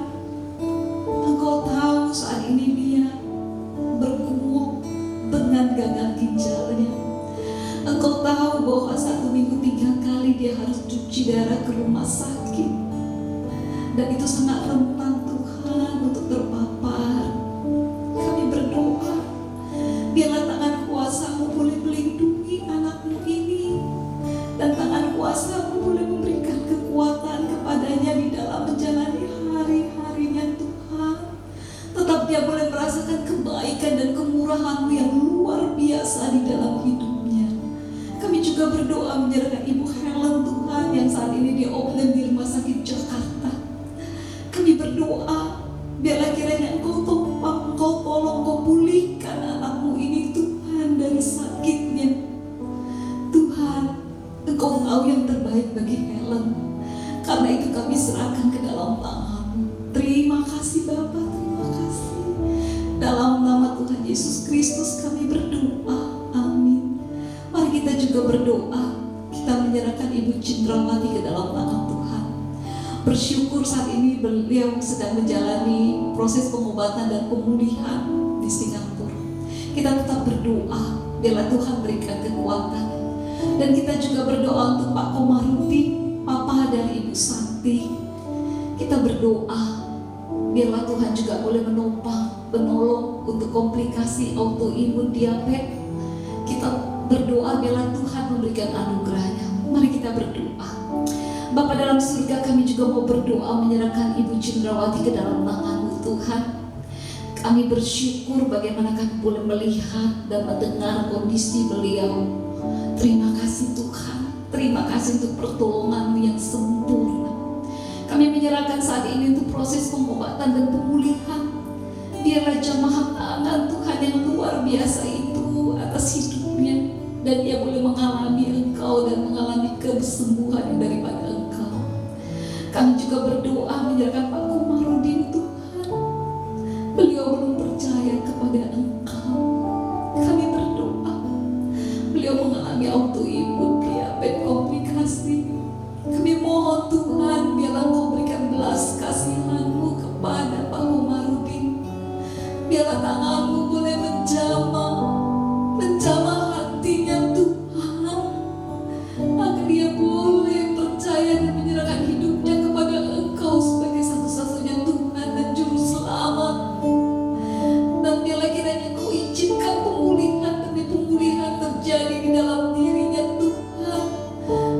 Engkau tahu saat ini dia bergumul dengan gagal ginjalnya. Engkau tahu bahwa 1 minggu 3 kali dia harus cuci darah ke rumah sakit. Dan itu sangat rentan Tuhan untuk terpapar. Kami berdoa, biarlah tangan kuasa-Mu boleh melindungi anak-Mu ini. Dan tangan kuasa-Mu boleh memberikan kekuatan kepadanya di dalam menjalani hari-harinya Tuhan. Tetap dia boleh merasakan kebaikan dan kemurahan-Mu yang luar biasa di dalam hidupnya. Kami juga berdoa menyerahkan Ibu Helen Tuhan yang saat ini dia open di Rumah Sakit Jakarta. Kami berdoa, biarlah kiranya Engkau topang, Engkau tolong, Engkau pulihkan anak-Mu ini Tuhan dari sakitnya. Tuhan, Engkau tahu yang terbaik bagi Helen. Karena itu kami serahkan ke dalam tangan-Mu. Terima kasih Bapa, terima kasih. Dalam nama Tuhan Yesus Kristus kami berdoa, amin. Mari kita juga berdoa, kita menyerahkan Ibu Cindrawati ke dalam tangan Tuhan. Bersyukur saat ini beliau sedang menjalani proses pengobatan dan pemulihan di Singapura. Kita tetap berdoa, biarlah Tuhan berikan kekuatan. Dan kita juga berdoa untuk Pak Komarudin, Papa dan Ibu Santi. Kita berdoa, biarlah Tuhan juga boleh menopang, menolong untuk komplikasi autoimun diabetes. Kita berdoa, biarlah Tuhan memberikan anugerahnya. Mari kita berdoa. Bapa dalam surga, kami juga mau berdoa menyerahkan Ibu Cindrawati ke dalam tangan-Mu Tuhan. Kami bersyukur bagaimana kami boleh melihat dan mendengar kondisi beliau. Terima kasih Tuhan, terima kasih untuk pertolongan-Mu yang sempurna. Kami menyerahkan saat ini untuk proses pengobatan dan pemulihan. Biarlah jamaah tangan Tuhan yang luar biasa itu atas hidupnya, dan dia boleh mengalami Engkau dan mengalami kesembuhan daripada Engkau. Kami juga berdoa menyerahkan Pak Komarudin Tuhan. Beliau belum percaya kepada Engkau. Kami berdoa, beliau mengalami autoimun diabetes komplikasi. Kami mohon Tuhan, biarlah Engkau berikan belas kasihan-Mu kepada Pak Komarudin. Biarlah tangan-Mu boleh menjamah hatinya Tuhan, agar dia boleh percaya dan menyerahkan hidupnya kepada Engkau sebagai satu-satunya Tuhan dan Juru Selamat. Dan biarlah kiranya Engkau izinkan pemulihan demi pemulihan terjadi di dalam dirinya Tuhan.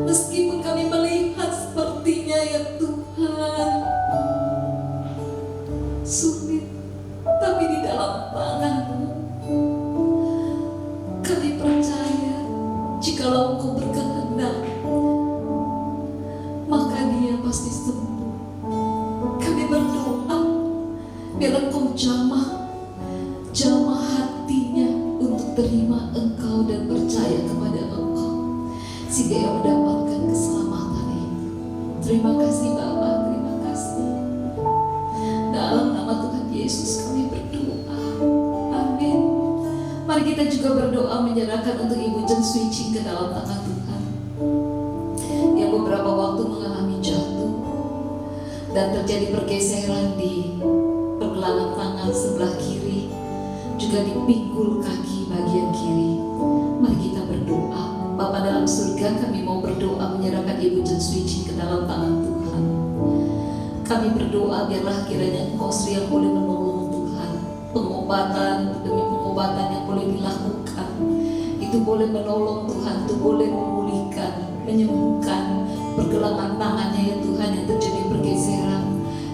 Meskipun kami melihat sepertinya ya Tuhan sulit, tapi di dalam tangan-Mu kami percaya, jikalau Engkau berkehendak, maka dia pasti sembuh. Kami berdoa, biarlah Engkau jamah hatinya untuk terima Engkau dan percaya kepada Engkau, sehingga ia mendapatkan keselamatan itu. Terima kasih Bapa, terima kasih. Dalam nama Tuhan Yesus kami berdoa, amin. Mari kita juga berdoa menyerahkan untuk Ibu Chen Swee Ching ke dalam tangan Tuhan, yang beberapa waktu mengalami jatuh dan terjadi pergeseran di pergelangan tangan sebelah kiri, juga di pinggul kaki bagian kiri. Mari kita berdoa. Bapa dalam surga, kami mau berdoa menyerahkan Ibu Chen Swee Ching ke dalam tangan Tuhan. Kami berdoa, biarlah kiranya Engkau yang boleh menolong Tuhan. Pengobatan demi pengobatan yang boleh dilakukan, itu boleh menolong Tuhan, itu boleh memulihkan, menyembuhkan pergelangan tangannya ya Tuhan yang terjadi pergeseran,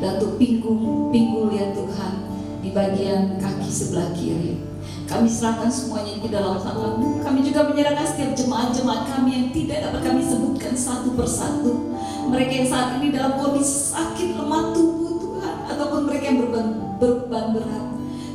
dan untuk pinggul ya Tuhan di bagian kaki sebelah kiri. Kami serahkan semuanya di dalam tangan-Mu. Kami juga menyerahkan setiap jemaat-jemaat kami yang tidak dapat kami sebutkan satu persatu. Mereka yang saat ini dalam kondisi sakit, lemah tubuh Tuhan, ataupun mereka yang beban berat.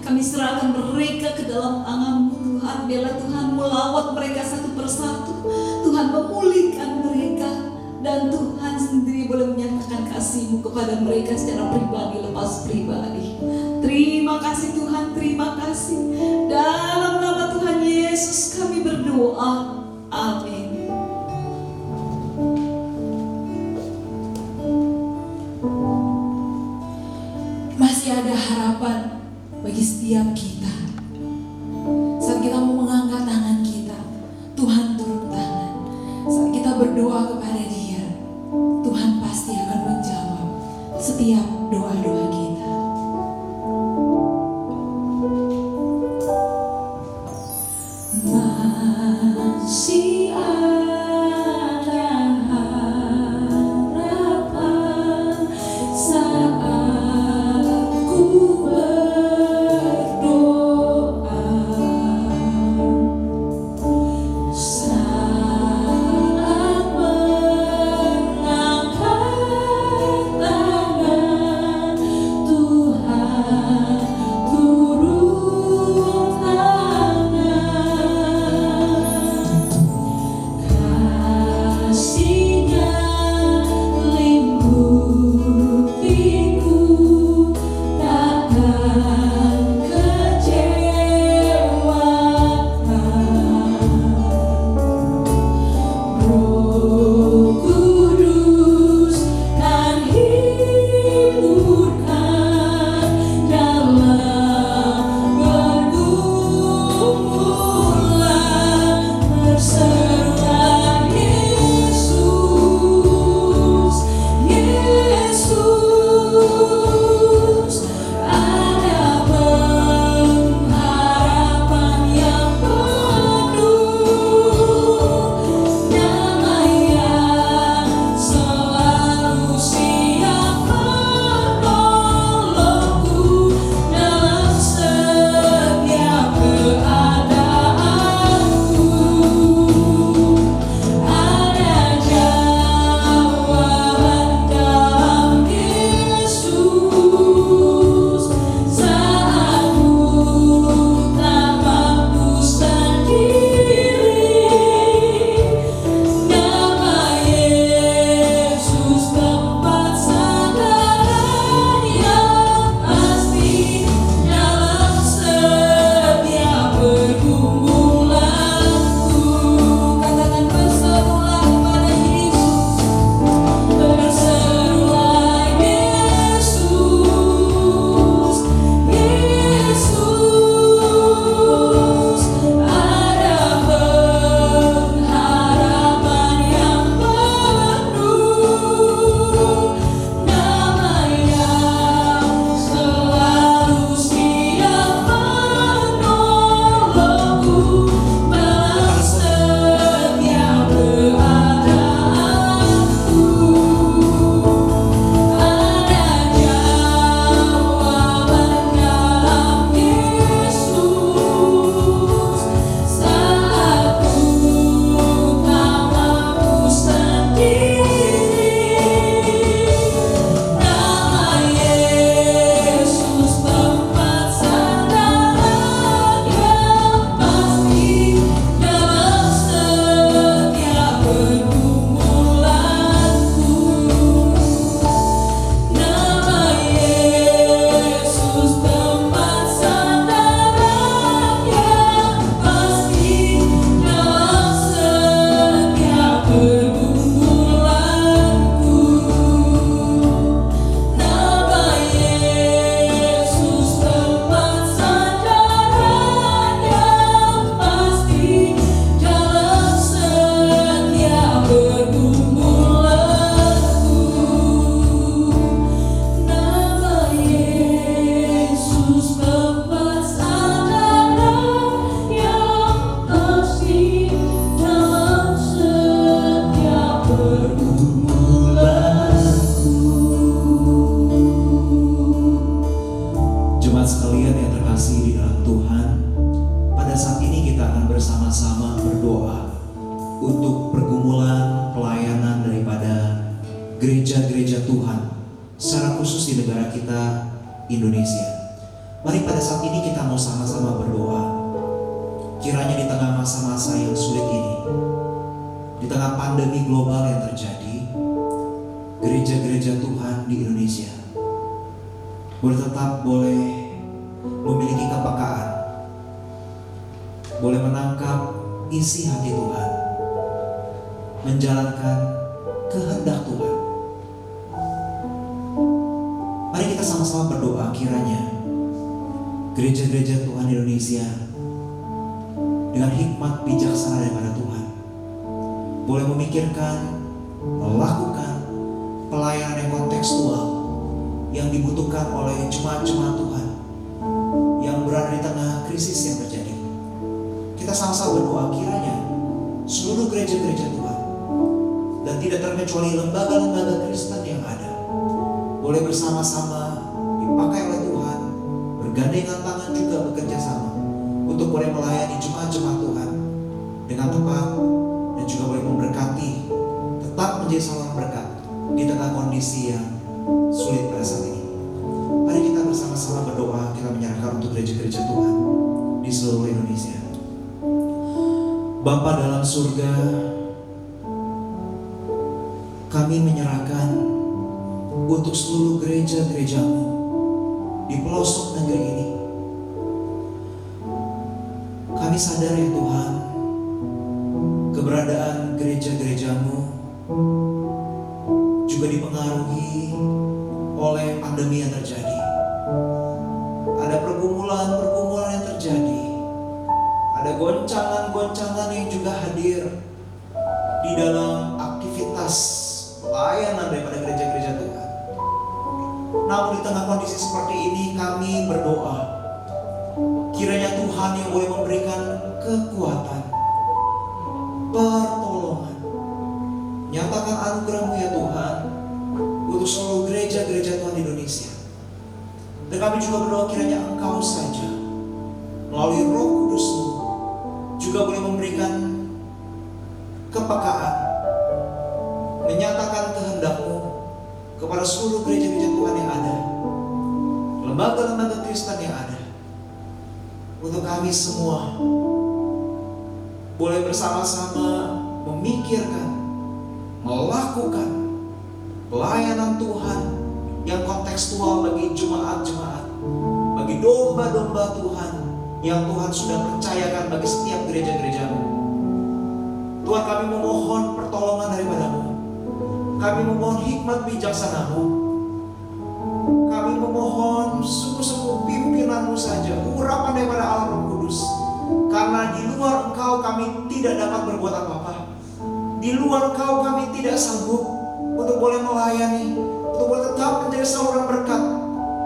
Kami serahkan mereka ke dalam tangan-Mu Tuhan. Biarlah Tuhan melawat mereka satu persatu. Tuhan memulihkan mereka. Dan Tuhan sendiri boleh menyatakan kasih-Mu kepada mereka secara pribadi lepas pribadi. Terima Terima kasih Tuhan, terima kasih. Dalam nama Tuhan Yesus kami berdoa. Amin. Masih ada harapan bagi setiap kita. Saat kita mau mengangkat tangan kita, Tuhan turun tangan. Saat kita berdoa kepada Dia, Tuhan pasti akan menjawab setiap doa-doa kita. Masih ada harapan saat ku berdoa, saat mengangkat tangan, Tuhan turun tangan. Kasih-Nya lingkupiku, takkan kecewakan. Roh Kudus kan hiburkan dalam pergumulan. Berserulah Yesus, Yesus, ada pengharapan yang penuh, damai yang selalu siap menolongku dalam setiap keadaanku. Ada jawaban dalam Yesus saat ku tak mampu sendiri. Nama Yesus tempat sandaran yang pasti dalam setiap pergumulanku. Katakan berserulah kepada Yesus, berserulah Yesus, Yesus, ada pengharapan yang penuh, damai yang selalu siap menolongku dalam setiap keadaanku. Ada jawaban dalam Yesus saat ku tak mampu sendiri. Nama Yesus tempat sandaran yang pasti dalam setiap pergumulanku. Nama Yesus tempat sandaran yang pasti dalam setiap pergumulanku. Nama Yesus tempat sandaran yang pasti dalam setiap pergumulanku. Nama Yesus tempat sandaran yang pasti dalam setiap pergumulanku. Jemaat sekalian yang terkasih di dalam Tuhan, pada saat ini kita akan bersama-sama berdoa untuk pergumulan pelayanan daripada gereja-gereja Tuhan, secara khusus di negara kita, Indonesia. Mari pada saat ini kita mau sama-sama berdoa. Kiranya di tengah masa-masa yang sulit ini, di tengah pandemi global yang terjadi, gereja-gereja Tuhan di Indonesia tetap boleh memiliki kepekaan, boleh menangkap isi hati Tuhan, menjalankan kehendak Tuhan. Mari kita sama-sama berdoa kiranya gereja-gereja Tuhan Indonesia dengan hikmat bijaksana daripada Tuhan boleh memikirkan, melakukan pelayanan yang kontekstual yang dibutuhkan oleh jemaat-jemaat Tuhan yang berada di tengah krisis yang terjadi. Kita sama-sama berdoa kiranya seluruh gereja-gereja Tuhan dan tidak terkecuali lembaga-lembaga Kristen yang ada boleh bersama-sama dipakai oleh Tuhan, bergandengan tangan juga bekerja sama untuk boleh melayani jemaat-jemaat Tuhan dengan tepat dan juga boleh memberkati, tetap menjadi saluran berkat di tengah kondisi yang sulit pada saat ini. Mari kita bersama-sama berdoa, kita menyerahkan untuk gereja-gereja Tuhan di seluruh Indonesia. Bapa dalam surga, kami menyerahkan untuk seluruh gereja-gerejamu di pelosok negeri ini. Kami sadar ya Tuhan, keberadaan gereja-gerejamu juga dipengaruhi oleh pandemi yang terjadi. Ada pergumulan-pergumulan yang terjadi. Ada goncangan-goncangan yang juga hadir di dalam aktivitas pelayanan daripada gereja-gereja Tuhan. Namun di tengah kondisi seperti ini kami berdoa kiranya Tuhan yang boleh memberikan kekuatan, pertolongan, nyatakan anugerah-Mu ya Tuhan untuk seluruh gereja-gereja Tuhan di Indonesia. Dan kami juga berdoa kiranya Engkau saja melalui Roh Kudus-Mu juga boleh memberikan kepekaan, menyatakan kehendak-Mu kepada seluruh gereja-gereja Tuhan yang ada, lembaga-lembaga Kristen yang ada, untuk kami semua boleh bersama-sama memikirkan, melakukan pelayanan Tuhan yang kontekstual bagi jemaat-jemaat, bagi domba-domba Tuhan yang Tuhan sudah percayakan bagi setiap gereja-gereja-Mu. Tuhan, kami memohon pertolongan daripada-Mu. Kami memohon hikmat bijaksana-Mu. Kami memohon sungguh-sungguh pimpinan-Mu saja, urapan daripada Allah Roh Kudus. Karena di luar Engkau kami tidak dapat berbuat apa-apa. Di luar Engkau kami tidak sanggup untuk boleh melayani, untuk boleh tetap menjadi saluran berkat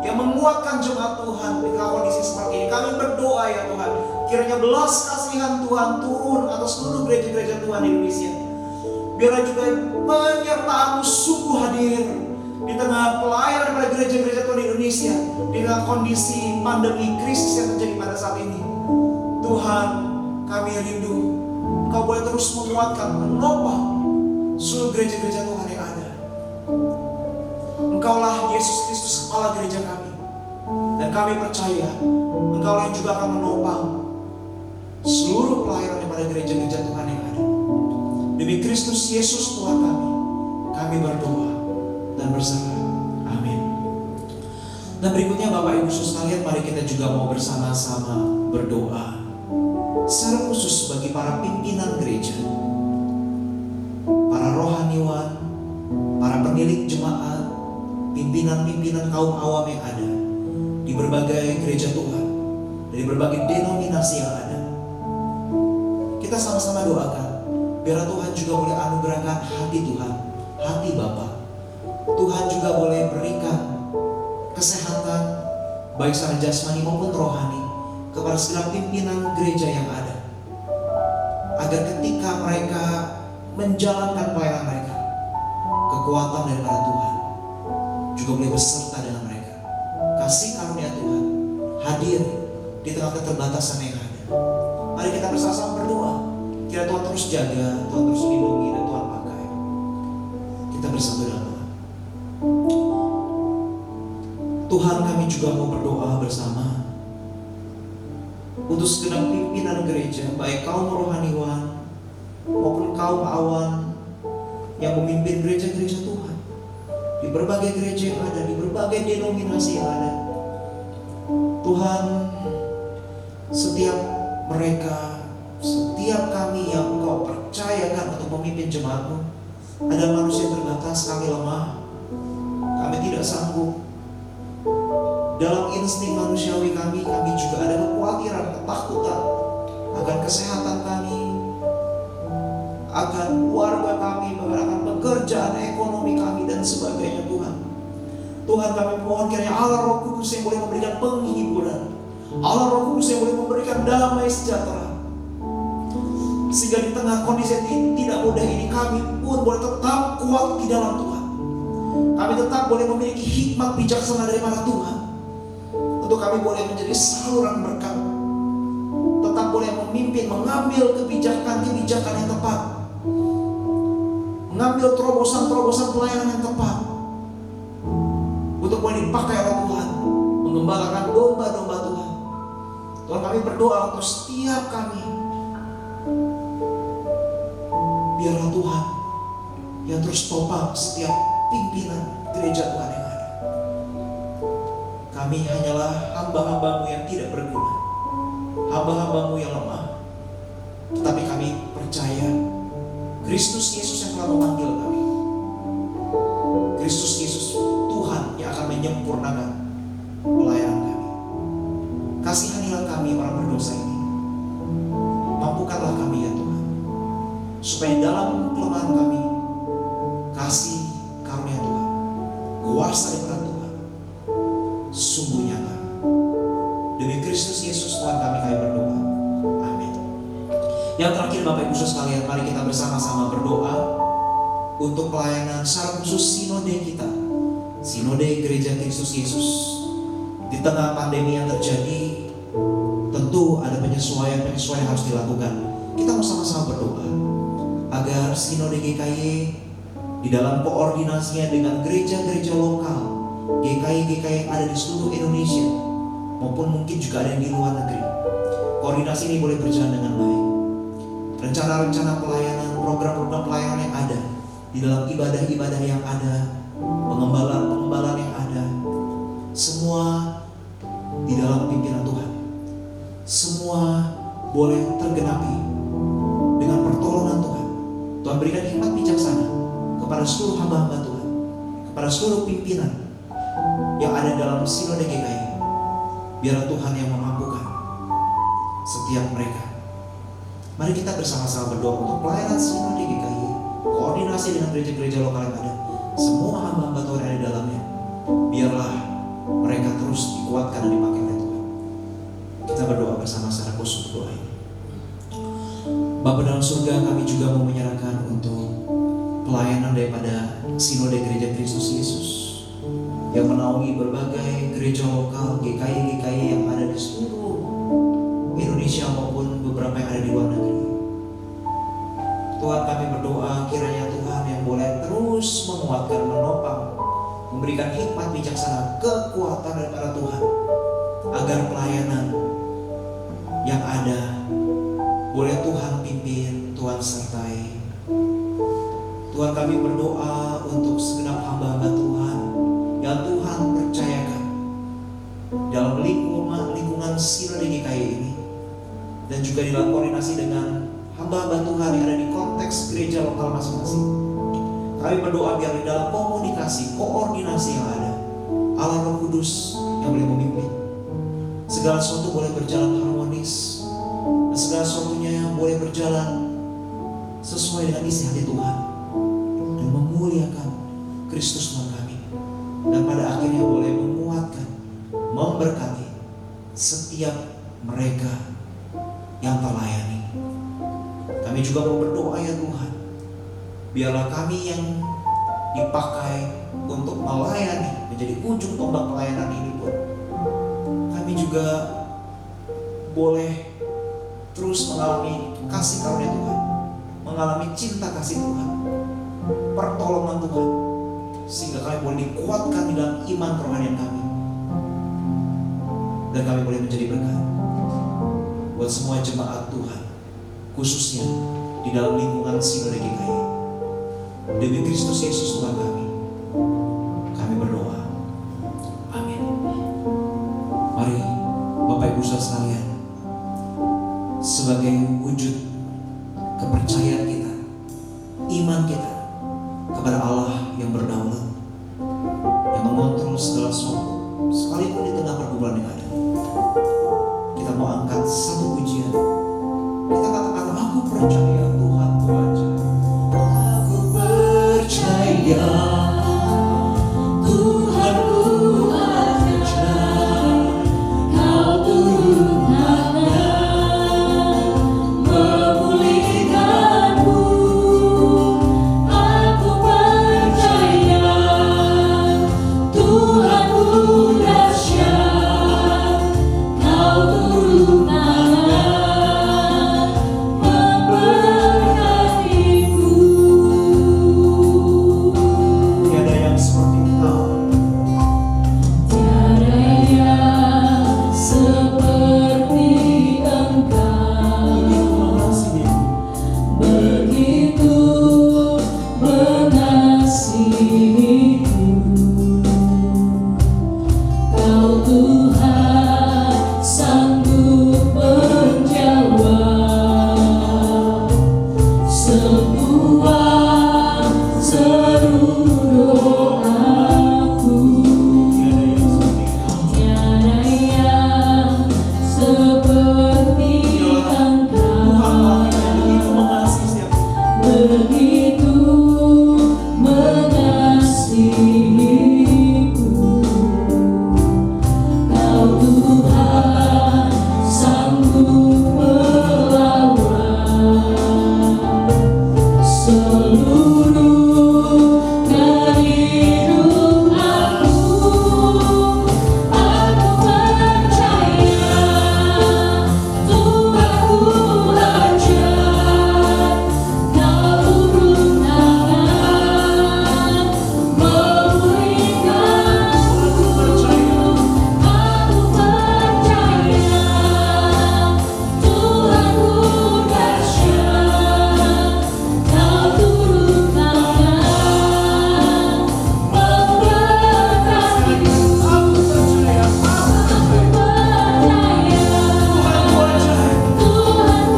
yang menguatkan jemaat Tuhan di kondisi seperti ini. Kami berdoa ya Tuhan, kiranya belas kasihan Tuhan turun atas seluruh gereja-gereja Tuhan di Indonesia. Biarlah juga penyertaan-Mu sungguh hadir di tengah pelayanan pada gereja-gereja Tuhan di Indonesia, di tengah kondisi pandemi krisis yang terjadi pada saat ini. Tuhan, kami rindu Engkau boleh terus menguatkan, menopang seluruh gereja-gereja Tuhan yang ada. Engkaulah Yesus Kristus kepala gereja kami, dan kami percaya Engkaulah yang juga akan menopang seluruh pelayanan daripada gereja-gereja Tuhan yang ada. Demi Kristus Yesus Tuhan kami berdoa dan berserah. Amin. Dan berikutnya Bapak Ibu sekalian, mari kita juga mau bersama-sama berdoa secara khusus bagi para pimpinan gereja, para rohaniwan, para penilik jemaat, pimpinan-pimpinan kaum awam yang ada di berbagai gereja Tuhan, dari berbagai denominasi yang ada. Kita sama-sama doakan biar Tuhan juga boleh anugerahkan hati Tuhan, hati Bapa. Tuhan juga boleh berikan kesehatan baik secara jasmani maupun rohani kepada segala pimpinan gereja yang ada, agar ketika mereka menjalankan pelayanan mereka, kekuatan daripada Tuhan juga boleh beserta dengan mereka. Kasih karunia Tuhan hadir di tengah keterbatasan yang ada. Mari kita bersama-sama berdoa, kiranya Tuhan terus jaga, Tuhan terus lindungi, dan Tuhan pakai. Kita bersatu dalam doa. Tuhan, kami juga mau berdoa bersama untuk segenap pimpinan gereja, baik kaum rohaniwan maupun kaum awam yang memimpin gereja-gereja Tuhan di berbagai gereja yang ada, di berbagai denominasi yang ada. Tuhan, setiap mereka, setiap kami yang Engkau percayakan untuk memimpin jemaat-Mu adalah manusia terbatas, kami lemah, kami tidak sanggup. Dalam insting manusiawi kami juga ada kekhawatiran, ketakutan akan kesehatan kami, akan keluarga kami, akan pekerjaan, ekonomi kami, dan sebagainya. Tuhan kami mohon kiranya Allah Roh Kudus yang boleh memberikan penghiburan, Allah Roh Kudus yang boleh memberikan damai sejahtera, sehingga di tengah kondisi yang tidak mudah ini kami pun boleh tetap kuat di dalam Tuhan. Kami tetap boleh memiliki hikmat bijaksana daripada Tuhan, untuk kami boleh menjadi saluran berkat, tetap boleh memimpin, mengambil kebijakan-kebijakan yang tepat, mengambil terobosan-terobosan pelayanan yang tepat, untuk boleh dipakai oleh Tuhan, mengembalakan domba-domba Tuhan. Tuhan, kami berdoa untuk setiap kami, biarlah Tuhan yang terus topang setiap pimpinan gereja Tuhan yang ada. Kami hanyalah hamba-hamba-Mu yang tidak berguna, hamba-hamba-Mu yang lemah, tetapi kami percaya Kristus Yesus yang telah memanggil kami, Kristus Yesus Tuhan yang akan menyempurnakan pelayanan kami. Kasihanilah kami orang berdosa ini, mampukanlah kami ya Tuhan, supaya dalam kelemahan kami kasih karunia Tuhan, kuasa daripada Tuhan sungguh nyata. Demi Kristus Yesus Tuhan kami berdoa, amin. Yang terakhir Bapak Ibu sekalian, mari kita bersama-sama berdoa untuk pelayanan secara khusus sinode kita, sinode Gereja Kristus Yesus. Di tengah pandemi yang terjadi, tentu ada penyesuaian-penyesuaian yang harus dilakukan. Kita mau sama-sama berdoa agar sinode GKY di dalam koordinasinya dengan gereja-gereja lokal, GKY-GKY yang ada di seluruh Indonesia, maupun mungkin juga ada yang di luar negeri, koordinasi ini boleh berjalan dengan baik. Rencana-rencana pelayanan, program-program pelayanan yang ada di dalam ibadah-ibadah yang ada, pengembalaan yang ada, semua di dalam pimpinan Tuhan, semua boleh tergenapi dengan pertolongan Tuhan. Tuhan berikan hikmat bijaksana kepada seluruh hamba-hamba Tuhan, kepada seluruh pimpinan yang ada dalam sinode GKY. Biarlah Tuhan yang memampukan setiap mereka. Mari kita bersama-sama berdoa untuk pelayanan sinode GKY, koordinasi dengan gereja-gereja lokal yang ada, semua hamba-hamba Tuhan yang ada di dalamnya. Biarlah mereka terus dikuatkan dan dipakai oleh Tuhan. Kita berdoa bersama secara khusus doa ini. Bapa dalam surga, kami juga mau menyerahkan untuk pelayanan daripada sinode Gereja Kristus Yesus yang menaungi berbagai gereja lokal, GKY-GKY yang ada di seluruh Indonesia maupun beberapa yang ada di luar negeri. Tuhan, kami berdoa kiranya Tuhan yang boleh terus menguatkan, menopang, memberikan hikmat bijaksana, kekuatan daripada Tuhan, agar pelayanan yang ada boleh Tuhan pimpin, Tuhan sertai. Tuhan, kami berdoa untuk segenap hamba-hamba Tuhan yang Tuhan percayakan dalam lingkungan sinode GKY ini, dan juga dalam koordinasi dengan hamba-hamba Tuhan yang ada di konteks gereja lokal masing-masing. Kami berdoa biar di dalam komunikasi, koordinasi yang ada, Allah Roh Kudus yang boleh memimpin. Segala sesuatu boleh berjalan harmonis, dan segala sesuatunya boleh berjalan sesuai dengan isi hati Tuhan, dan memuliakan Kristus Tuhan kami, dan pada akhirnya boleh menguatkan, memberkati setiap mereka yang terlayani. Kami juga mau berdoa ya Tuhan, biarlah kami yang dipakai untuk melayani, menjadi ujung tombak pelayanan ini pun, kami juga boleh terus mengalami kasih karunia Tuhan, mengalami cinta kasih Tuhan, pertolongan Tuhan, sehingga kami boleh dikuatkan di dalam iman kerohanian kami, dan kami boleh menjadi berkat buat semua jemaat Tuhan, khususnya di dalam lingkungan sinode GKY. Demi Kristus Yesus Tuhan kami berdoa. Amin. Mari sebagai wujud kepercayaan kita, iman kita kepada Allah yang berdaulat, yang mengontrol segala sesuatu, sekalipun di tengah pergumulan yang ada. Kita mau angkat satu pujian. Kita katakan, aku percaya Tuhan ku aja. Aku percaya Tuhan ku aja. Kau turun tangan memulihkanku. Aku percaya Tuhan ku dahsyat. Kau turun tangan memberkatiku. Tiada yang seperti Engkau. Tiada yang seperti Engkau, begitu mengasihiku. Kau Tuhan sanggup menjawab semua seru doaku. Tiada yang seperti Engkau, begitu mengasihiku. Kau Tuhan sanggup melawan seluruh kehidupan aku. Aku percaya Tuhan ku ajar. Kau turun tangan memulihkanku. Aku percaya Tuhan ku dahsyat. Kau turun tangan memberkatiku. Aku percaya Tuhan ku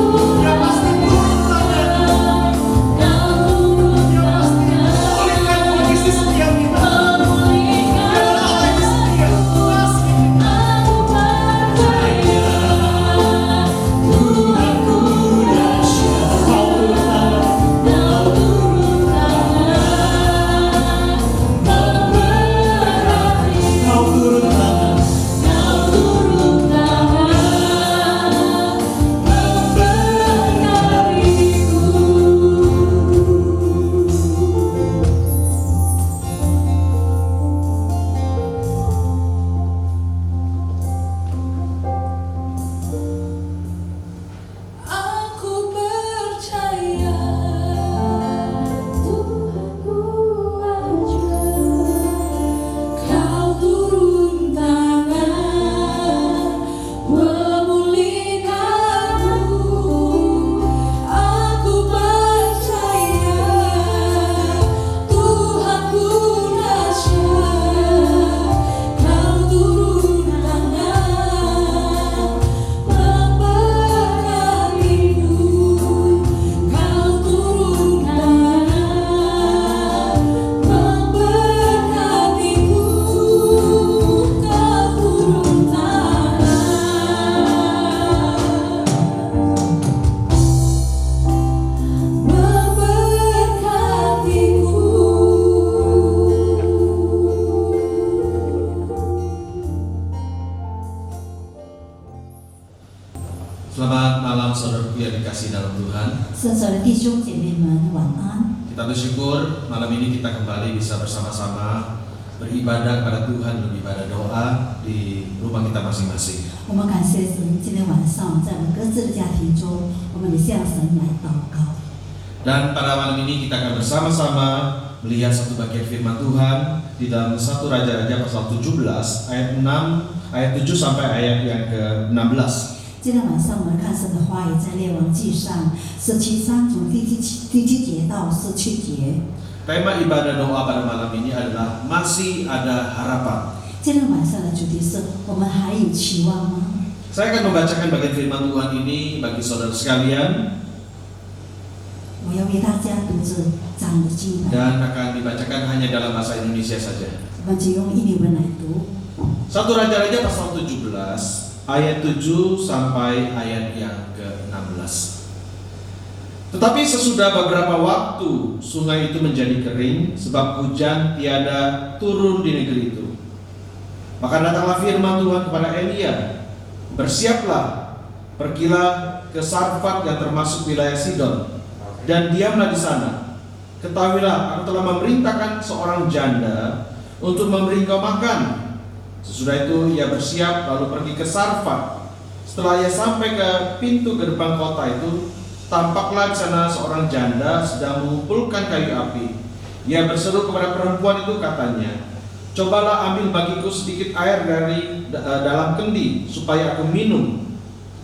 dahsyat. Kau turun tangan Aku percaya Tuhan ku ajar. Kau turun tangan memulihkanku. Aku percaya Tuhan ku dahsyat. Kau turun tangan memberkatiku. Kau turun tangan memberkatiku. Kau turun Selamat malam saudaraku yang dikasih dalam Tuhan. 圣所的弟兄姐妹们，晚安。 Kita bersyukur malam ini kita kembali bisa bersama-sama beribadah kepada Tuhan, beribadah doa di rumah kita masing-masing. 我们感谢神，今天晚上在我们各自的家庭中，我们也向神来祷告。 Dan pada malam ini kita akan bersama-sama melihat satu bagian firman Tuhan di dalam 1 Raja-Raja pasal 17 ayat 6 ayat 7 sampai ayat yang ke-16. 今天晚上我们看神的话语在列王记上17章从第七节到17节。 Tema ibadah doa pada malam ini adalah masih ada harapan. 今天晚上的主题是我们还有期望吗？ Saya akan membacakan bagian firman Tuhan ini bagi saudara sekalian 我要为大家读这章的经文， dan akan dibacakan hanya dalam bahasa Indonesia saja. 我们就用印尼文来读。 1 Raja-Raja pasal 17 ayat 7 sampai ayat yang ke-16. Tetapi sesudah beberapa waktu sungai itu menjadi kering sebab hujan tiada turun di negeri itu. Maka datanglah firman Tuhan kepada Elia, bersiaplah, pergilah ke Sarfat yang termasuk wilayah Sidon, dan diamlah di sana. Ketahuilah, aku telah memerintahkan seorang janda untuk memberi engkau makan. Sesudah itu ia bersiap lalu pergi ke Sarfat. Setelah ia sampai ke pintu gerbang kota itu, tampaklah di sana seorang janda sedang mengumpulkan kayu api. Ia berseru kepada perempuan itu, katanya, cobalah ambil bagiku sedikit air dari dalam kendi supaya aku minum.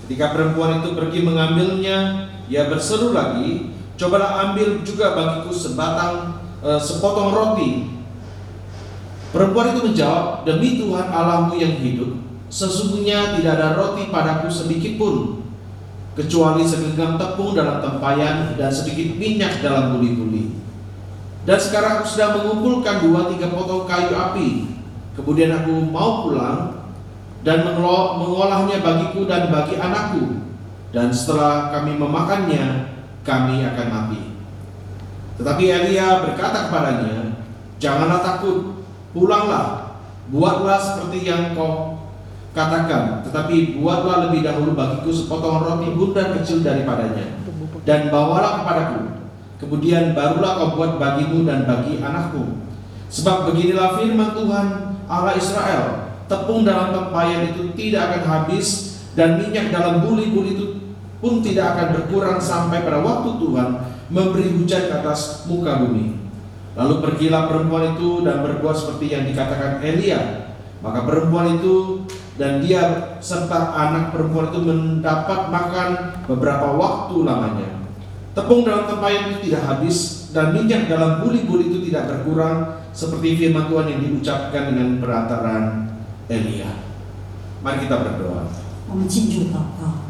Ketika perempuan itu pergi mengambilnya, ia berseru lagi, cobalah ambil juga bagiku sepotong roti. Perempuan itu menjawab, demi Tuhan Allahmu yang hidup, sesungguhnya tidak ada roti padaku sedikit pun, kecuali segenggam tepung dalam tempayan dan sedikit minyak dalam buli-buli. Dan sekarang aku sedang mengumpulkan 2-3 potong kayu api. Kemudian aku mau pulang dan mengolahnya bagiku dan bagi anakku. Dan setelah kami memakannya, kami akan mati. Tetapi Elia berkata kepadanya, janganlah takut, pulanglah, buatlah seperti yang kau katakan, tetapi buatlah lebih dahulu bagiku sepotong roti bundar kecil daripadanya, dan bawalah kepadaku. Kemudian barulah kau buat bagimu dan bagi anakmu. Sebab beginilah firman Tuhan Allah Israel, tepung dalam tempayan itu tidak akan habis, dan minyak dalam buli-buli itu pun tidak akan berkurang sampai pada waktu Tuhan memberi hujan ke atas muka bumi. Lalu pergilah perempuan itu dan berbuat seperti yang dikatakan Elia. Maka perempuan itu dan dia serta anak perempuan itu mendapat makan beberapa waktu lamanya. Tepung dalam tempayan itu tidak habis, dan minyak dalam buli-buli itu tidak berkurang, seperti firman Tuhan yang diucapkan dengan perantaraan Elia. Mari kita berdoa. 我们进入祷告。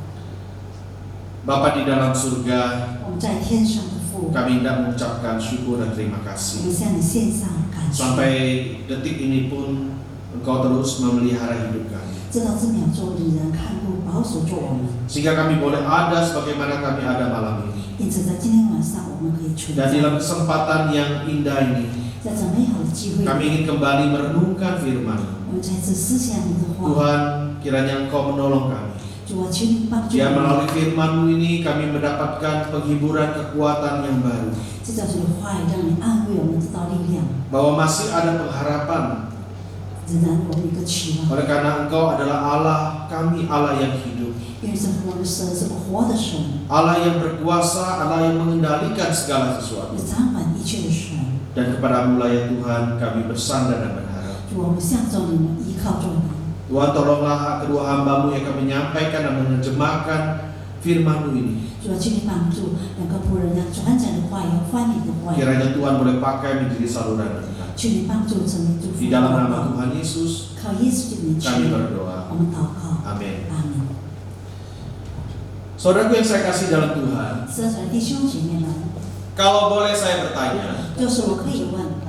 Bapa di dalam surga, 我们在天上的父， kami hendak mengucapkan syukur dan terima 我 kasih. 们向你献上感谢。 Sampai detik ini pun Engkau terus memelihara hidup kami, 直到这秒钟，你仍看顾保守着我们， sehingga kami boleh ada sebagaimana kami ada malam ini. 因此在今天晚上我们可以存 Dan 在， dalam kesempatan yang indah ini, 在这美好的机会， kami ingin kembali merenungkan firman. 我们再次思想你的话。 Tuhan, kiranya Engkau menolong kami. 主啊，求你帮助 Ya 我们， melalui firman-Mu ini kami mendapatkan penghiburan kekuatan yang baru, 这叫你的话语，让你安慰我们得到力量， bahwa masih ada pengharapan. 仍然我们一个期望。 Oleh karena Engkau adalah Allah kami, Allah yang hidup, 因为这我们的神是个活的神， Allah yang berkuasa, Allah yang mengendalikan segala sesuatu. 也掌管一切的神。 Dan kepada-Mu lah ya Tuhan kami bersandar dan berharap. 主，我们向着你们，依靠着你。 Tuhan, tolonglah kedua hamba-Mu yang akan menyampaikan dan menerjemahkan firman-Mu ini. 主要求你帮助两个仆人，要转讲的话语和翻译的话语， Kiranya Tuhan boleh pakai menjadi saluran berkat. 求你帮助成为祝福 Di 的 dalam 祷 nama 告。 Tuhan Yesus 靠耶稣的名求， kami berdoa. 我们祷告， Amin. 阿门。 Saudaraku yang saya kasih dalam Tuhan, 圣神弟兄姐妹们， kalau boleh saya bertanya, 就是我可以问，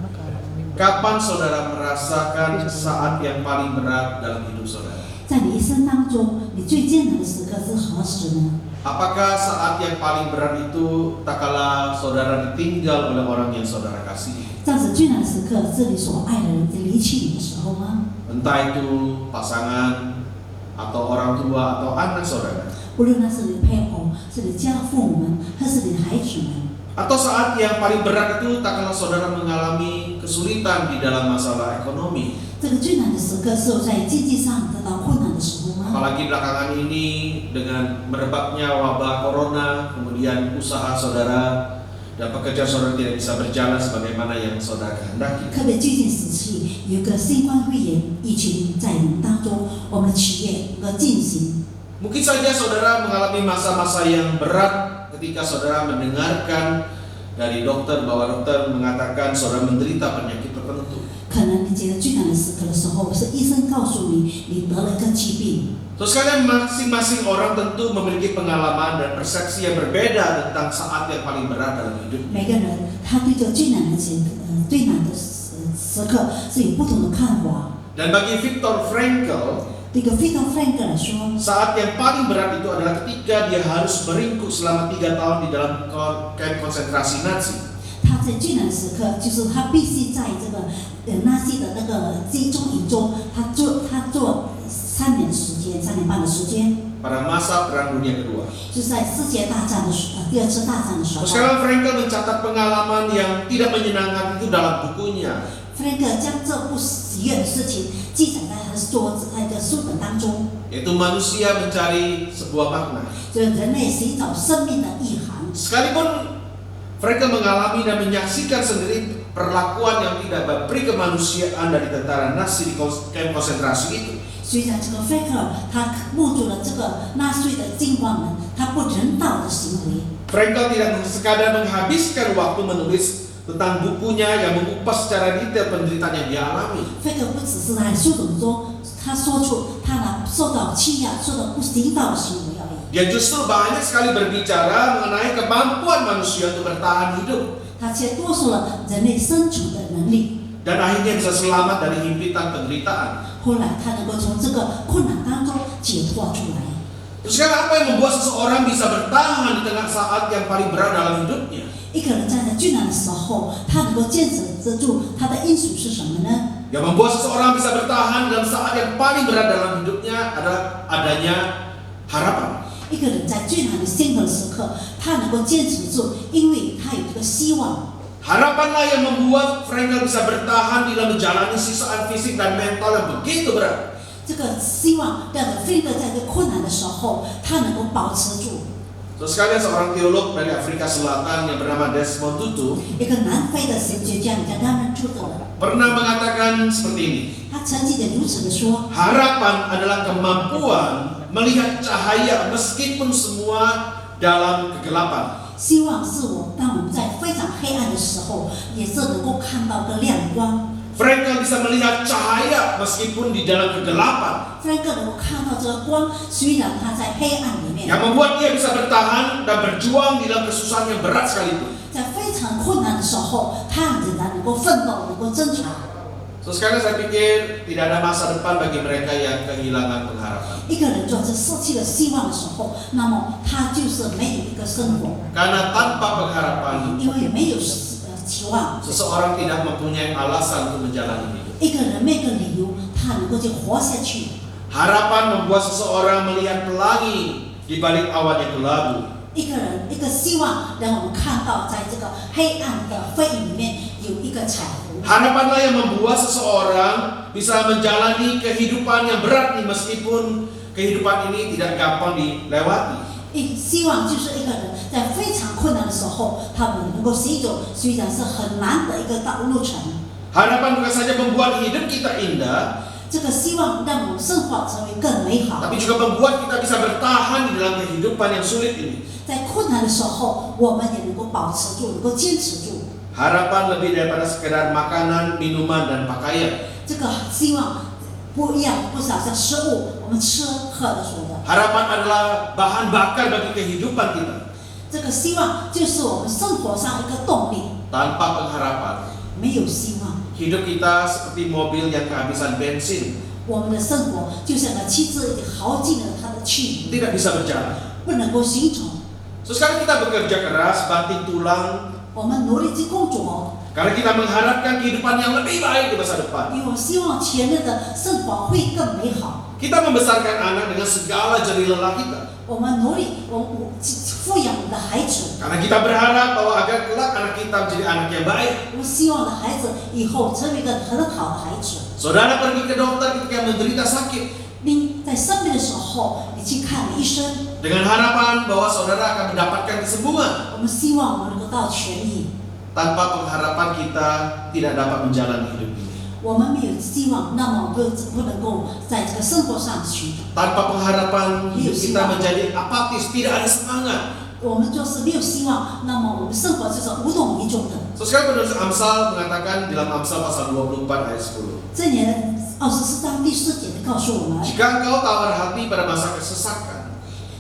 kapan saudara merasakan saat yang paling berat dalam hidup saudara? 在你一生当中，你最艰难的时刻是何时呢？ Apakah saat yang paling berat itu tak kala saudara ditinggal oleh orang yang saudara kasihi? 在此最难的时刻，是你所爱的人在离弃你的时候吗？ Entah itu pasangan atau orang tua atau anak saudara, 无论那是你的配偶，是你家的父母们，还是你的孩子们， atau saat yang paling berat itu tak kala saudara mengalami kesulitan di dalam masalah ekonomi. 这个最难的时刻是在经济上得到困难的时候吗？ Apalagi belakangan ini dengan merebaknya wabah corona, kemudian usaha saudara dan pekerjaan saudara tidak bisa berjalan sebagaimana yang saudara kehendaki. 特别最近时期有一个新冠肺炎疫情在我们当中，我们的企业的进行。 Mungkin saja saudara mengalami masa-masa yang berat ketika saudara mendengarkan dari dokter bahwa dokter mengatakan saudara menderita penyakit tertentu. 可能你觉得最难的时刻的时候，是医生告诉你你得了一个疾病。 Terus kalian masing-masing orang tentu memiliki pengalaman dan persepsi yang berbeda tentang saat yang paling berat dalam hidup. 每个人他对这个最难的时刻是有不同的看法。 Dan bagi Viktor Frankl, 对个Viktor Frankl 来说， saat yang paling berat itu adalah ketika dia harus meringkuk selama 3 tahun di dalam kamp konsentrasi Nazi. 他在最难的时刻，就是他必须在这个纳粹的那个集中营中，他做3年时间，3年半的时间， Pada masa Perang Dunia Kedua. 就是在世界大战的第二次大战的时候。 Sekarang Frankl mencatat pengalaman yang tidak menyenangkan itu dalam bukunya. Frank 将这不喜悦的事情记载在他的书本当中， Yaitu manusia mencari sebuah makna. 就是人类寻找生命的意涵。 Sekalipun Frankl mengalami dan menyaksikan sendiri perlakuan yang tidak berperi kemanusiaan dari tentara Nazi di kamp konsentrasi itu. 虽然这个 Frank 他目睹了这个纳粹的军官们他不人道的行为， Frankl tidak sekadar menghabiskan waktu menulis tentang bukunya yang mengupas secara detail penderitaan yang dia alami. Frank 不只是在书本中他说出他受到欺压、受到不人道的行为而已。 Dia justru banyak sekali berbicara mengenai kemampuan manusia untuk bertahan hidup 他却多说了人类生存的能力。 dan akhirnya bisa selamat dari himpitan penderitaan. 后来他能够从这个困难当中解脱出来。 Terus sekarang apa yang membuat seseorang bisa bertahan di tengah saat yang paling berat dalam hidupnya? 一个人站在最难的时候，他能够坚持得住，他的因素是什么呢？ Yang membuat seseorang bisa bertahan dalam saat yang paling berat dalam hidupnya adalah adanya harapan. 一个人在最难的辛苦的时刻，他能够坚持住，因为他有一个希望。 Harapanlah yang membuat Frankl bisa bertahan dalam menjalani siksaan fisik dan mental yang begitu berat. 这个希望让菲德在这困难的时候，他能够保持住。 Terus sekalian seorang teolog dari Afrika Selatan yang bernama Desmond Tutu 一个南非的神学家叫他们出的， pernah mengatakan seperti ini. 他曾经的如此的说： Harapan adalah kemampuan melihat cahaya meskipun semua dalam kegelapan. 希望是当我们在非常黑暗的时候，也是能够看到个亮光。 Frankl bisa melihat cahaya meskipun di dalam kegelapan. Frank 能够看到这个光，虽然他在黑暗里面， Yang membuat dia bisa bertahan dan berjuang di dalam kesusahan yang berat sekalipun. 在非常困难的时候，他仍然能够奋斗，能够挣扎。 So sekarang saya pikir tidak ada masa depan bagi mereka yang kehilangan pengharapan. 一个人若是失去了希望的时候，那么他就是没有一个生活， Karena tanpa pengharapan, 因为没有期望。 seseorang tidak mempunyai alasan untuk menjalani hidup. 一个人没有个理由，他能够就活下去。 Harapan membuat seseorang melihat pelangi di balik awan yang kelabu. 一个人一个希望，让我们看到在这个黑暗的飞影里面有一个彩虹。 Harapanlah yang membuat seseorang bisa menjalani kehidupan yang berat nih, meskipun kehidupan ini tidak gampang dilewati. 希望就是一个人在非常困难的时候，他们能够行走，虽然是很难的一个路程。 Harapan bukan saja membuat hidup kita indah, 这个希望让我们生活成为更美好。 tapi juga membuat kita bisa bertahan di dalam kehidupan yang sulit ini. 在困难的时候，我们也能够保持住，能够坚持住。 Harapan lebih daripada sekedar makanan, minuman, dan pakaian. 这个希望不一样，不是好像食物，我们吃喝的说的。 Harapan adalah bahan bakar bagi kehidupan kita. 这个希望就是我们生活上一个动力。 Tanpa pengharapan, 没有希望， hidup kita seperti mobil yang kehabisan bensin, 我们的生活就像个汽车已经耗尽了它的气， tidak bisa berjalan. 不能够行走。 So, sekarang kita bekerja keras, banting tulang, 我们努力去工作， karena kita mengharapkan kehidupan yang lebih baik di masa depan. 因为我希望前面的生活会更美好。 Kita membesarkan anak dengan segala jerih lelah kita. 我们努力，我富养我们的孩子， Karena kita berharap bahwa agar kelak anak kita menjadi anak yang baik. 我们希望的孩子以后成为一个很好的孩子。 Saudara pergi ke dokter ketika menderita sakit, 你在生病的时候，你去看医生， dengan harapan bahwa saudara akan mendapatkan kesembuhan. 我们希望我们能够到痊愈。 Tanpa pengharapan kita tidak dapat menjalani hidup ini. 我们没有希望，那么不能够在这个生活上取得。 Tanpa pengharapan hidup kita menjadi apatis, tidak ada semangat. 我们就是没有希望，那么我们生活就是无动于衷的。 So, sekarang penulis Amsal mengatakan dalam Amsal pasal 24 ayat 10. 这年24章第4节告诉我们， Jika engkau tawar hati pada masa kesesakan,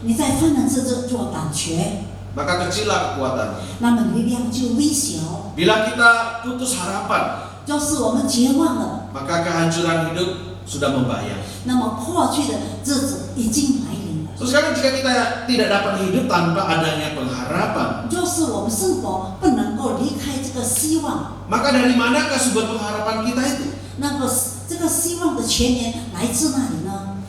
你在患难之中做胆怯， maka kecillah kekuatan. 那么力量就微小。 Bila kita putus harapan, 就是我们绝望了， maka kehancuran hidup sudah membayang. 那么过去的日子已经来临了。 So, sekarang jika kita tidak dapat hidup tanpa adanya pengharapan, 就是我们生活不能够离开这个希望， maka dari manakah sumber pengharapan kita itu? 那么这个希望的泉源来自哪里呢？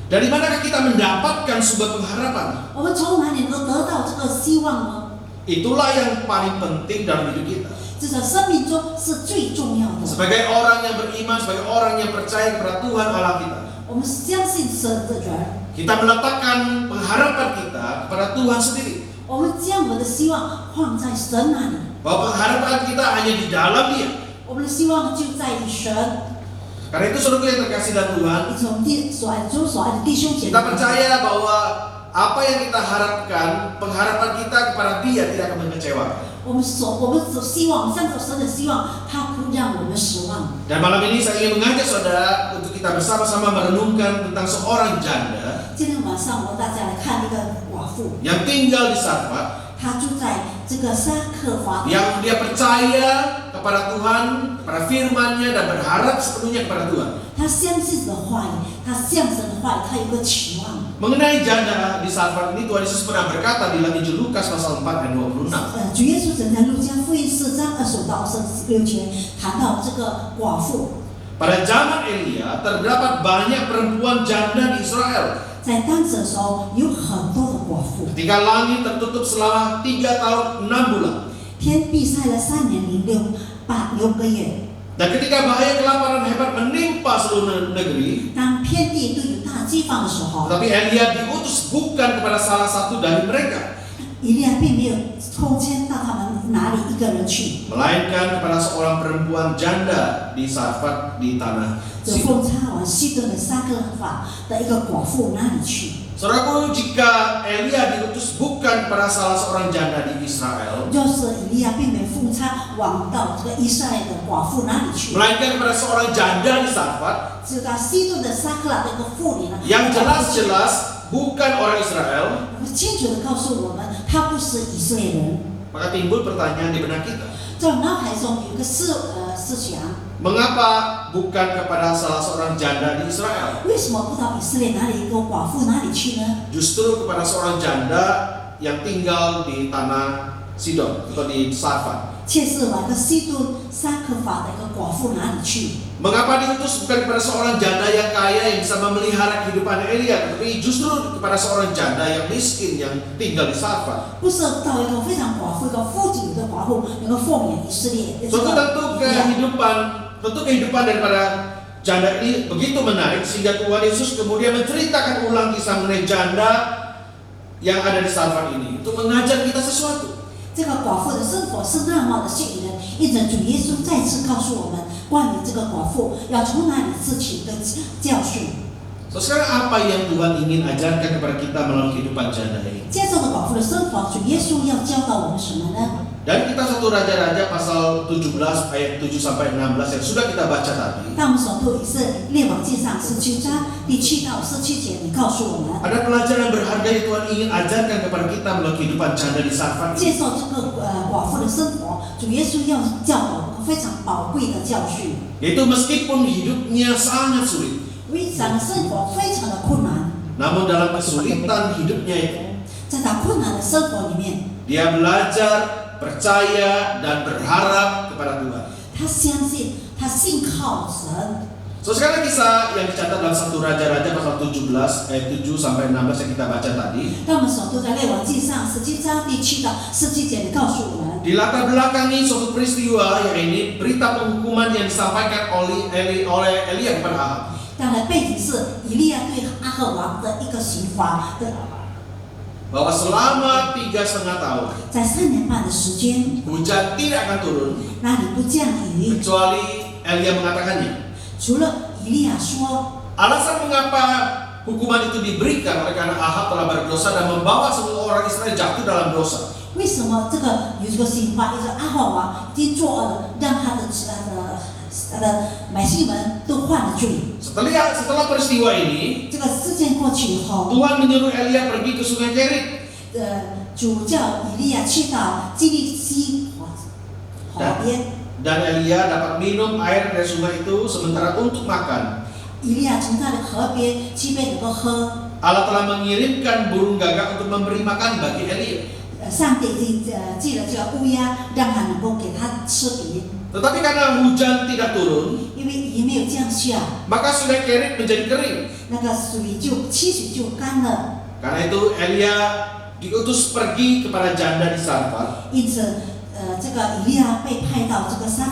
Dari manakah kita mendapatkan sumber pengharapan? 我们从哪里能得到这个希望呢？ Itulah yang paling penting dalam hidup kita. 这个生命中是最重要的。 Sebagai orang yang beriman, sebagai orang yang percaya kepada Tuhan Allah kita, 我们相信神的人， kita meletakkan pengharapan kita kepada Tuhan sendiri. 我们将我们的希望放在神那里， Bahwa pengharapan kita hanya di dalam Dia. 我们的希望就在于神。 Karena itu saudara yang terkasih dalam Tuhan, 所爱的弟兄姐 kita 妹， percaya bahwa apa yang kita harapkan, pengharapan kita kepada Dia tidak akan mengecewakan. 我们所希望，向着神的希望，他不让我们失望。 Dan malam ini saya ingin mengajak saudara untuk kita bersama-sama merenungkan tentang seorang janda 今天晚上我们大家来看一个寡妇， yang tinggal di Sarfat, 她住在这个沙克法， yang dia percaya kepada Tuhan, kepada firman-Nya dan berharap sepenuhnya kepada Tuhan. 她相信神的话语，她向神的话语，她有个期望。 Mengenai janda di Sarfat ini Tuhan Yesus pernah berkata di dalam Injil Lukas pasal 4 ayat 26. 主耶稣曾在路加福音4章25到26节谈到这个寡妇， Pada zaman Elia terdapat banyak perempuan janda di Israel. 在当时的时候有很多的寡妇， Ketika langit tertutup selama 3 tahun 6 bulan. 天闭塞了3年6个月。 Dan ketika bahaya kelaparan hebat menimpa seluruh negeri, 当遍地都有大饥荒的时候， tetapi Elia diutus bukan kepada salah satu dari mereka, 以利亚并没有抽签到他们哪里一个人去， melainkan kepada seorang perempuan janda di Sarfat di tanah 就 Sidon. 奉差往西顿的撒克法的一个寡妇那里去。 Saudaraku, jika Elia diutus bukan kepada salah seorang janda di Israel, 就是以利亚并没有奉差往到这个以色列的寡妇那里去， melainkan kepada seorang janda di Sarfat 是到西顿的撒克拉的一个妇女呢， yang jelas-jelas bukan orang Israel, 清楚的告诉我们，她不是以色列人。 maka timbul pertanyaan di benak kita. 在脑海中有一个思想， Mengapa bukan kepada salah seorang janda di Israel? 为什么不到以色列哪里一个寡妇哪里去呢？ Justru kepada seorang janda yang tinggal di tanah Sidon atau di Sarfat. 却是往一个西顿撒克法的一个寡妇哪里去？ Mengapa diutus bukan kepada seorang janda yang kaya yang bisa memelihara kehidupan Elia, tapi justru kepada seorang janda yang miskin yang tinggal di Sarfat? 不是到一个非常寡妇、一个富足的寡妇能够奉养以色列。 Tentu kehidupan daripada janda ini begitu menarik sehingga Tuhan Yesus kemudian menceritakan ulang kisah mengenai janda yang ada di Sarfat ini untuk mengajar kita sesuatu. 这个寡妇的生活是那么的吸引人，因着主耶稣再次告诉我们关于这个寡妇要从哪里汲取一个教训。 So, sekarang apa yang Tuhan ingin ajarkan kepada kita melalui kehidupan janda ini? 接受了寡妇的生活，主耶稣要教导我们什么呢？ Dari kitab 1 Raja-Raja pasal 17 ayat 7 sampai 16 yang sudah kita baca tadi, 当我们所读也是列王记上17章第7到17节，你告诉我们， ada pelajaran berharga yang Tuhan ingin ajarkan kepada kita melalui kehidupan janda di Sarfat 接 ini. 受这个寡妇的生活，主耶稣要教导我们非常宝贵的教训。 Yaitu meskipun hidupnya sangat sulit, 为咱的生活非常的困难， namun dalam kesulitan hidupnya itu, 在他困难的生活里面， dia belajar, percaya, dan berharap kepada Tuhan. 他相信，他信靠神。 So, sekarang kisah yang dicatat dalam 1 Raja-Raja pasal 17 ayat 7 sampai 16 yang kita baca tadi, 当我们所读在列王记上17章第7到17节，你告诉我们， di latar belakangi suatu peristiwa yang ini berita penghukuman yang disampaikan oleh Elia kepada Ahab. 当然背景是以利亚对阿赫王的一个刑罚的， Bahwa selama 3,5 tahun 在3年半的时间， hujan tidak akan turun 那里不降雨， kecuali Elia mengatakannya. 除了以利亚说， Alasan mengapa hukuman itu diberikan oleh karena Ahab telah berdosa dan membawa semua orang Israel jatuh dalam dosa. 为什么这个有这个新话，就是阿哈王已经作恶了，让他的百姓们都犯了罪。 Setelah peristiwa ini, 这个事件过去以后， Tuhan menyuruh Elia pergi ke sungai Kerit. 主叫以利亚去到基利西河边， Dan Elia dapat minum air dari sungai itu sementara untuk makan. 以利亚从他的河边去被能够喝。 Allah telah mengirimkan burung gagak untuk memberi makan bagi Elia. 上帝已经寄了这个乌鸦，让他能够给他吃饼， Tetapi karena hujan tidak turun, 因为也没有降下， maka sungai Kerit menjadi kering. 那个溪水就干了。 Karena itu Elia diutus pergi kepada janda di Sarfat. 因此，这个以利亚被派到这个撒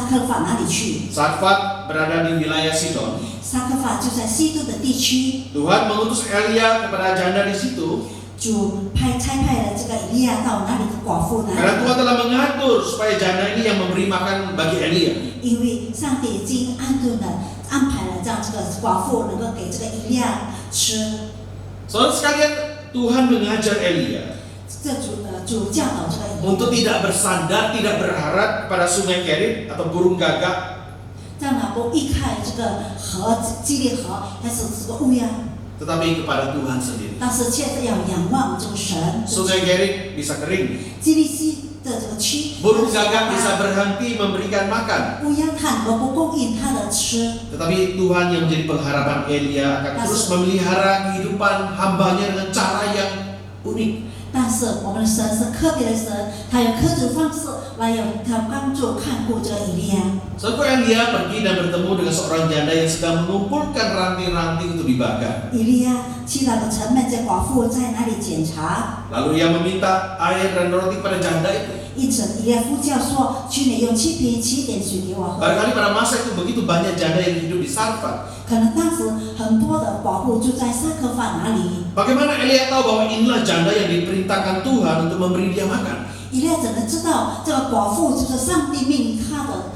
科法那里去。 Sarfat berada di wilayah Sidon. 撒科法就在西顿的地区， Tuhan mengutus Elia kepada janda di situ 主差派了这个以利亚到哪里的寡妇那 karena 里， Tuhan telah mengatur supaya janda ini yang memberi makan bagi Elia. 因为上帝已经安排了让这个寡妇能够给这个以利亚吃。 Saudara sekalian, Tuhan mengajar Elia 这主教导这个以利亚， untuk tidak bersandar, tidak berharap kepada sungai Kerit atau burung gagak, 让他不依靠这个基利河还是这个乌鸦， tetapi kepada Tuhan sendiri. 但是现在要仰望这个神。 Sungai Kerit bisa kering, 基利西的这个区， burung gagak bisa berhenti memberikan makan. 乌鸦它能够不供应它的吃， Tetapi Tuhan yang menjadi pengharapan Elia akan terus memelihara kehidupan hambanya dengan cara yang unik. 但是我们的神是特别的神，他有各种方式来他帮助看顾这个以利亚。 Suatu Elia pergi dan bertemu dengan seorang janda yang sedang mengumpulkan ranting-ranting untuk dibakar. 以利亚去到的城门，这寡妇在那里检查， Lalu ia meminta air dan roti pada janda itu. 因此以利亚呼叫说：“去你用7瓶7点水给我喝。 Barangkali pada masa itu begitu banyak janda yang hidup di Sarfat. ”可能当时很多的寡妇住在撒科法那里， Bagaimana Elia tahu bahwa inilah janda yang diperintahkan Tuhan untuk memberi dia makan? 以利亚怎么知道这个寡妇就是上帝命令他的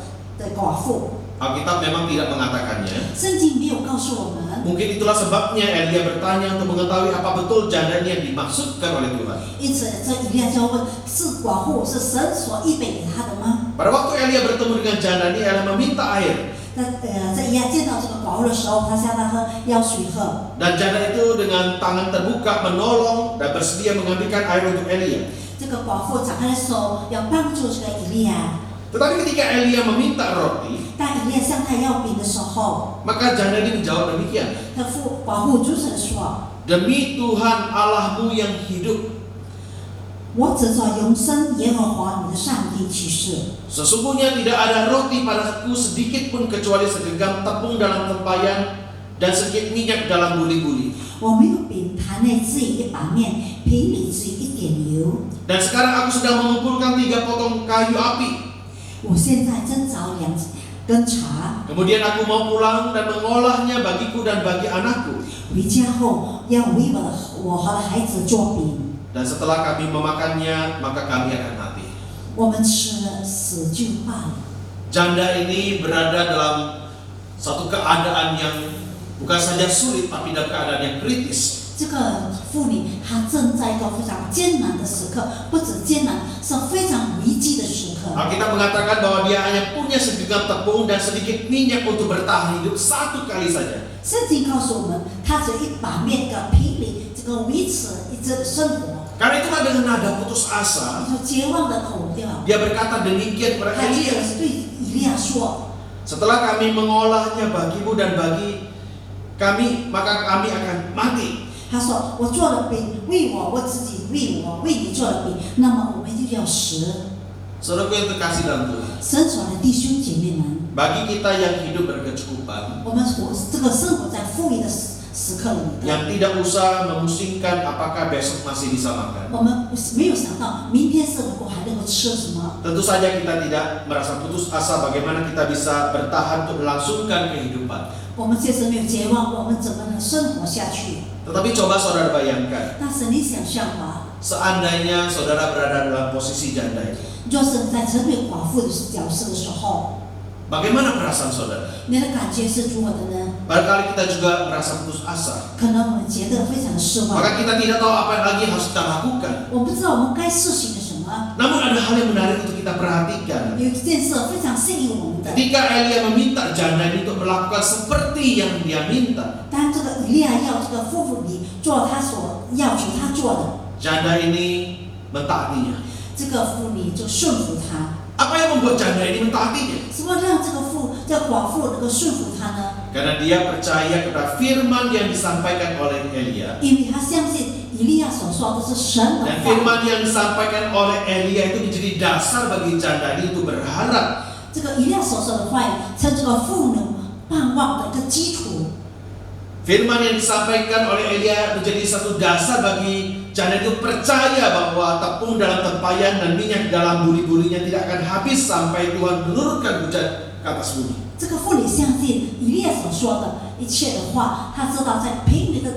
寡妇？ Alkitab memang tidak mengatakannya. 圣经没有告诉我们。 Mungkin itulah sebabnya Elia bertanya untuk mengetahui apa betul janda ini yang dimaksudkan oleh Tuhan. 因此，这以利亚就问：是寡妇是神所预备给他的吗？ Pada waktu Elia bertemu dengan janda ini, Elia meminta air. 在以利亚见到这个寡妇的时候，他向他喝要水喝。 Dan janda itu dengan tangan terbuka menolong dan bersedia mengambilkan air untuk Elia. 这个寡妇展开手要帮助这个以利亚， Tetapi ketika Elia meminta roti, 当以利亚向他要饼的时候， maka janda ini menjawab demikian. 寡妇主神说 Demi Tuhan Allahmu yang hidup, 我指着永生耶和华你的上帝起誓， sesungguhnya tidak ada roti padaku sedikit pun kecuali segenggam tepung dalam tempayan dan sedikit minyak dalam buli-buli. 我没有饼，坛内只有一把面，瓶里只有一点油。 Dan sekarang aku sedang mengumpulkan 3 potong kayu api. 我现在正找2根茶， Kemudian aku mau pulang dan mengolahnya bagiku dan bagi anakku. 回家后要为我和孩子做饼。 Dan setelah kami memakannya, maka kami akan mati. 我们吃了死就罢了。 Janda ini berada dalam satu keadaan yang bukan saja sulit, tapi dalam keadaan yang kritis. 这个妇女她正在一个非常艰难的时刻，不止艰难，是非常危机的时刻。 Alkitab mengatakan bahwa dia hanya punya segenggam tepung dan sedikit minyak untuk bertahan hidup 1 kali saja. 圣经告诉我们，她只有一把面跟瓶里，这个维持一直的生活。 Karena itulah dengan nada putus asa, 你说绝望的口调， dia berkata demikian kepada 他接 Elia. 着对以利亚说 Setelah kami mengolahnya bagimu dan bagi kami, maka kami akan mati. 他说我做了饼，为我自己，为你做了饼，那么我们就要死。 Saudaraku yang terkasih dalam Tuhan, 神所的弟兄姐妹们， bagi kita yang hidup berkecukupan, 我们这个生活在富裕的时刻里的， yang tidak usah memusingkan apakah besok masih bisa makan. 我们没有想到明天是否还能够吃什么。 Tentu saja kita tidak merasa putus asa bagaimana kita bisa bertahan untuk melangsungkan kehidupan. 我们确实没有绝望，我们怎么能生活下去？ Tetapi coba saudara bayangkan, 但是你想象吧， seandainya saudara berada dalam posisi janda itu. 若是在成为寡妇的角色的时候， Bagaimana perasaan saudara? 你的感觉是如何的呢？ Barangkali kita juga merasa putus asa. 可能我们觉得非常的失望， Maka kita tidak tahu apa yang lagi harus kita lakukan. 我不知道我们该实行的什么。 Namun ada hal yang menarik untuk kita perhatikan. 有一件事非常吸引我们的， Ketika Elia meminta janda ini untuk melakukan seperti yang dia minta, 当这个以利亚要这个夫妇里做他所要求他做的， janda ini mentaatinya. 这个妇女就顺服他。 Apa yang membuat janda ini mentaatinya? 什么让这寡妇能够顺服他呢？ Karena dia percaya kepada firman yang disampaikan oleh Elia. 因为他相信以利亚所说的是神的 Dan 话。 firman yang disampaikan oleh Elia itu menjadi dasar bagi janda ini untuk berharap. 这个以利亚所说的话语，成这个妇女盼望的一个基础。 Firman yang disampaikan oleh Elia menjadi satu dasar bagi janda itu percaya bahwa tepung dalam tempayan dan minyak dalam buli-bulinya tidak akan habis sampai Tuhan menurunkan hujan ke atas bumi. 这个妇女相信以利亚所说的一切的话，她知道在平民的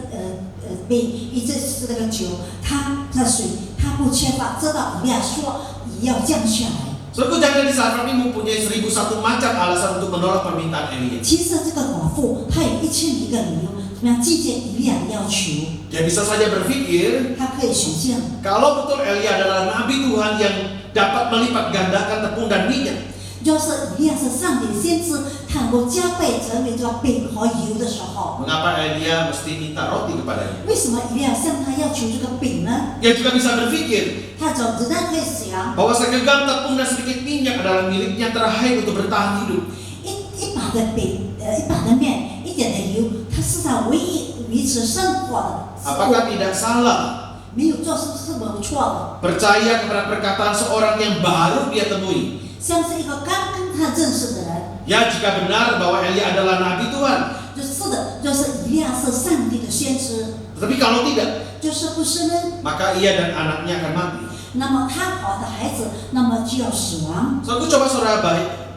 饼，以及这个酒，她的水，她不缺乏，知道以利亚说也要降下来。 Suku janda di saat ini mempunyai 1001 macam alasan untuk menolak permintaan Elia. 其实这个寡妇她有1001个理由，怎么样拒绝以利亚的要求？ Dia bisa saja berpikir, 她可以想象， kalau betul Elia adalah nabi Tuhan yang dapat melipat gandakan tepung dan minyak, 要是以利亚是上帝的先知，他能够加倍成为这个饼和油的时候， mengapa Elia mesti minta roti kepadanya? 为什么以利亚向他要求这个饼呢？ Dia juga bisa berpikir 他仍然可以想， bahwa segenggam tepung dan sedikit minyak adalah miliknya terakhir untuk bertahan hidup. 一把的饼，一把的面，一点的油，它是他唯一维持生活的。 Apakah tidak salah 没有做是没有错 percaya kepada perkataan seorang yang baru dia temui? 的，像是一个刚跟他认识的人， Ya, jika benar bahwa Elia adalah nabi Tuhan. 就是的，就是以利亚是上帝的先知， Tetapi kalau tidak, 就是不是呢？ maka ia dan anaknya akan mati. 那么他和的孩子，那么就要死亡。 So, aku coba saudara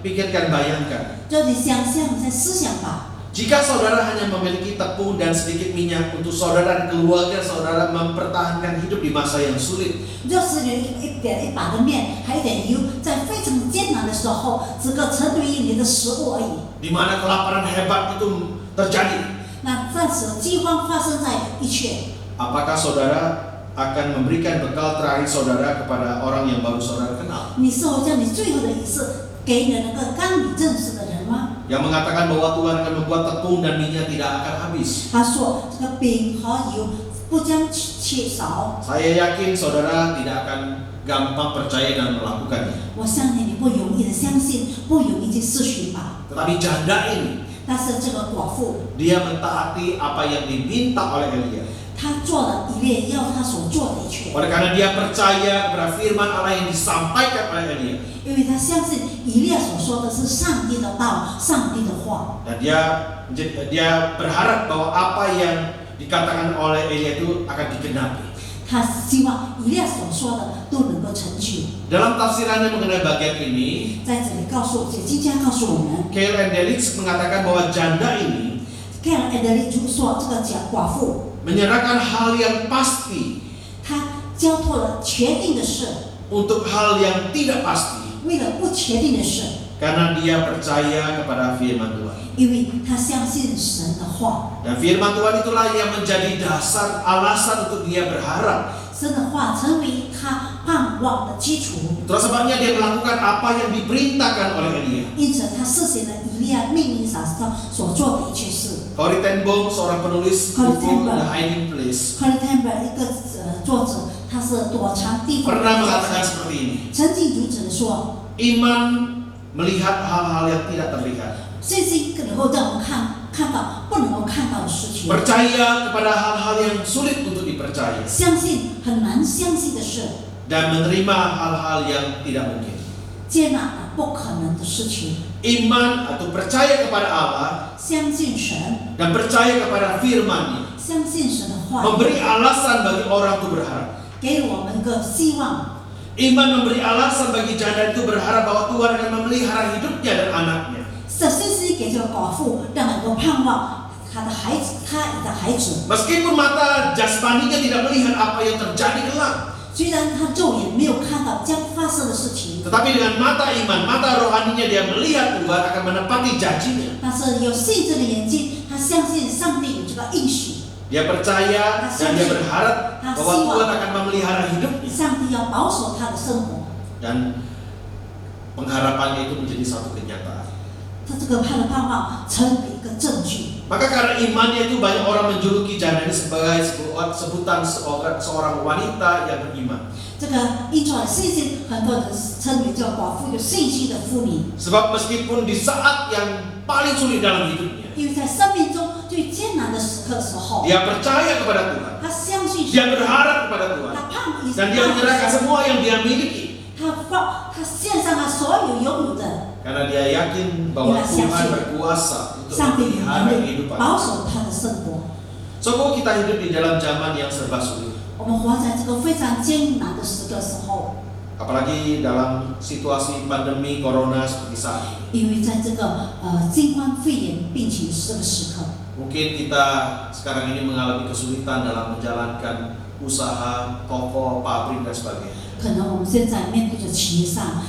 pikirkan, bayangkan. 就你想象，再思想吧。 Jika saudara hanya memiliki tepung dan sedikit minyak untuk saudara dan keluarga saudara mempertahankan hidup di masa yang sulit, 要是有一把的面，还有一点油，在非常艰难的时候，只够成为你的食物而已。 di mana kelaparan hebat itu terjadi, 那暂时饥荒发生在一切， apakah saudara akan memberikan bekal terakhir saudara kepada orang yang baru saudara kenal? 你是否将你最后的仪式给你那个刚你认识的人吗？ Yang mengatakan bahwa Tuhan akan membuat tepung dan minyak tidak akan habis. 他说这个饼和油不将缺少。 Saya yakin saudara tidak akan gampang percaya dan melakukannya. 我相信你不容易的相信，不容易去试许吧。 Tetapi janda ini, 但是这个寡妇， dia mentaati apa yang diminta oleh Elia. 她做了以利亚要她所做的一切， Oleh karena dia percaya kepada firman Allah yang disampaikan oleh Elia. 因为她相信以利亚所说的是上帝的道，上帝的话。 Dan dia berharap bahwa apa yang dikatakan oleh Elia itu akan digenapi. 他希望以利亚所说的都能够成就。 Dalam tafsirannya mengenai bagian ini, 在这里告诉解经家告诉我们， Keil and Delitz mengatakan bahwa janda ini 看了艾德利就说这个寡妇， menyerahkan hal yang pasti 她交托了确定的事， untuk hal yang tidak pasti, 为了不确定的事， karena dia percaya kepada firman Tuhan. 因为她相信神的话， Dan firman Tuhan itulah yang menjadi dasar alasan untuk dia berharap. 神的话成为她盼望的基础。 Itulah sebabnya dia melakukan apa yang diperintahkan oleh Elia. 因此，她实行了以利亚命令上所做的一切事。 Corrie ten Boom, seorang penulis Corrie buku ten Boom. The Hiding Place, 克里坦伯一个作者，他是躲藏地方 pernah 的作 mengatakan 者， seperti ini. 曾经如此的说， Iman melihat hal-hal yang tidak terlihat. 信心能够让我们看到不能够看到的事情， Percaya kepada hal-hal yang sulit untuk dipercaya. 相信很难相信的事， Dan menerima hal-hal yang tidak mungkin. 接纳那不可能的事情， Iman atau percaya kepada Allah 相信神， dan percaya kepada firman-Nya 相信神的话， memberi alasan bagi orang itu berharap. 给我们一个希望。 Iman memberi alasan bagi janda itu berharap bahwa Tuhan akan memelihara hidupnya dan anaknya. 这信心给这个寡妇，让能够盼望她的孩子，她的孩子。 Meskipun mata jasmaninya tidak melihat apa yang terjadi kelak, 虽然她肉眼没有看到将发生的事情。 Tetapi dengan mata iman, mata rohaninya dia melihat Tuhan akan menepati janjinya. 但是有信心的眼睛，他相信上帝有这个应许， Dia percaya dan dia berharap bahwa Tuhan akan memelihara hidupnya. 上帝要保守他的生活。 Dan pengharapannya itu menjadi satu kenyataan. 他这个他的盼望成为一个证据。 Maka karena imannya itu banyak orang menjuluki Jana ini sebagai sebutan seorang wanita yang beriman. 这个因着信心，很多人称为叫寡妇有信心的妇女， Sebab meskipun di saat yang paling sulit dalam hidupnya, 因为在生命中最艰难的时刻时候， dia percaya kepada Tuhan, 他相信 dia berharap kepada Tuhan, 他盼以 dan dia menyerahkan semua yang dia miliki. 他献上他所有拥有的， Karena dia yakin bahwa Tuhan berkuasa untuk 上帝 memelihara 能 kehidupan. 保守他的生活。 Sungguh kita hidup di dalam zaman yang serba sulit. 我们活在这个非常艰难的时刻时候， Apalagi dalam situasi pandemi corona seperti saat ini. 因为在这个新冠肺炎病情这个时刻， Mungkin kita sekarang ini mengalami kesulitan dalam menjalankan usaha, toko, pabrik dan sebagainya. 可能我们现在面对着企业上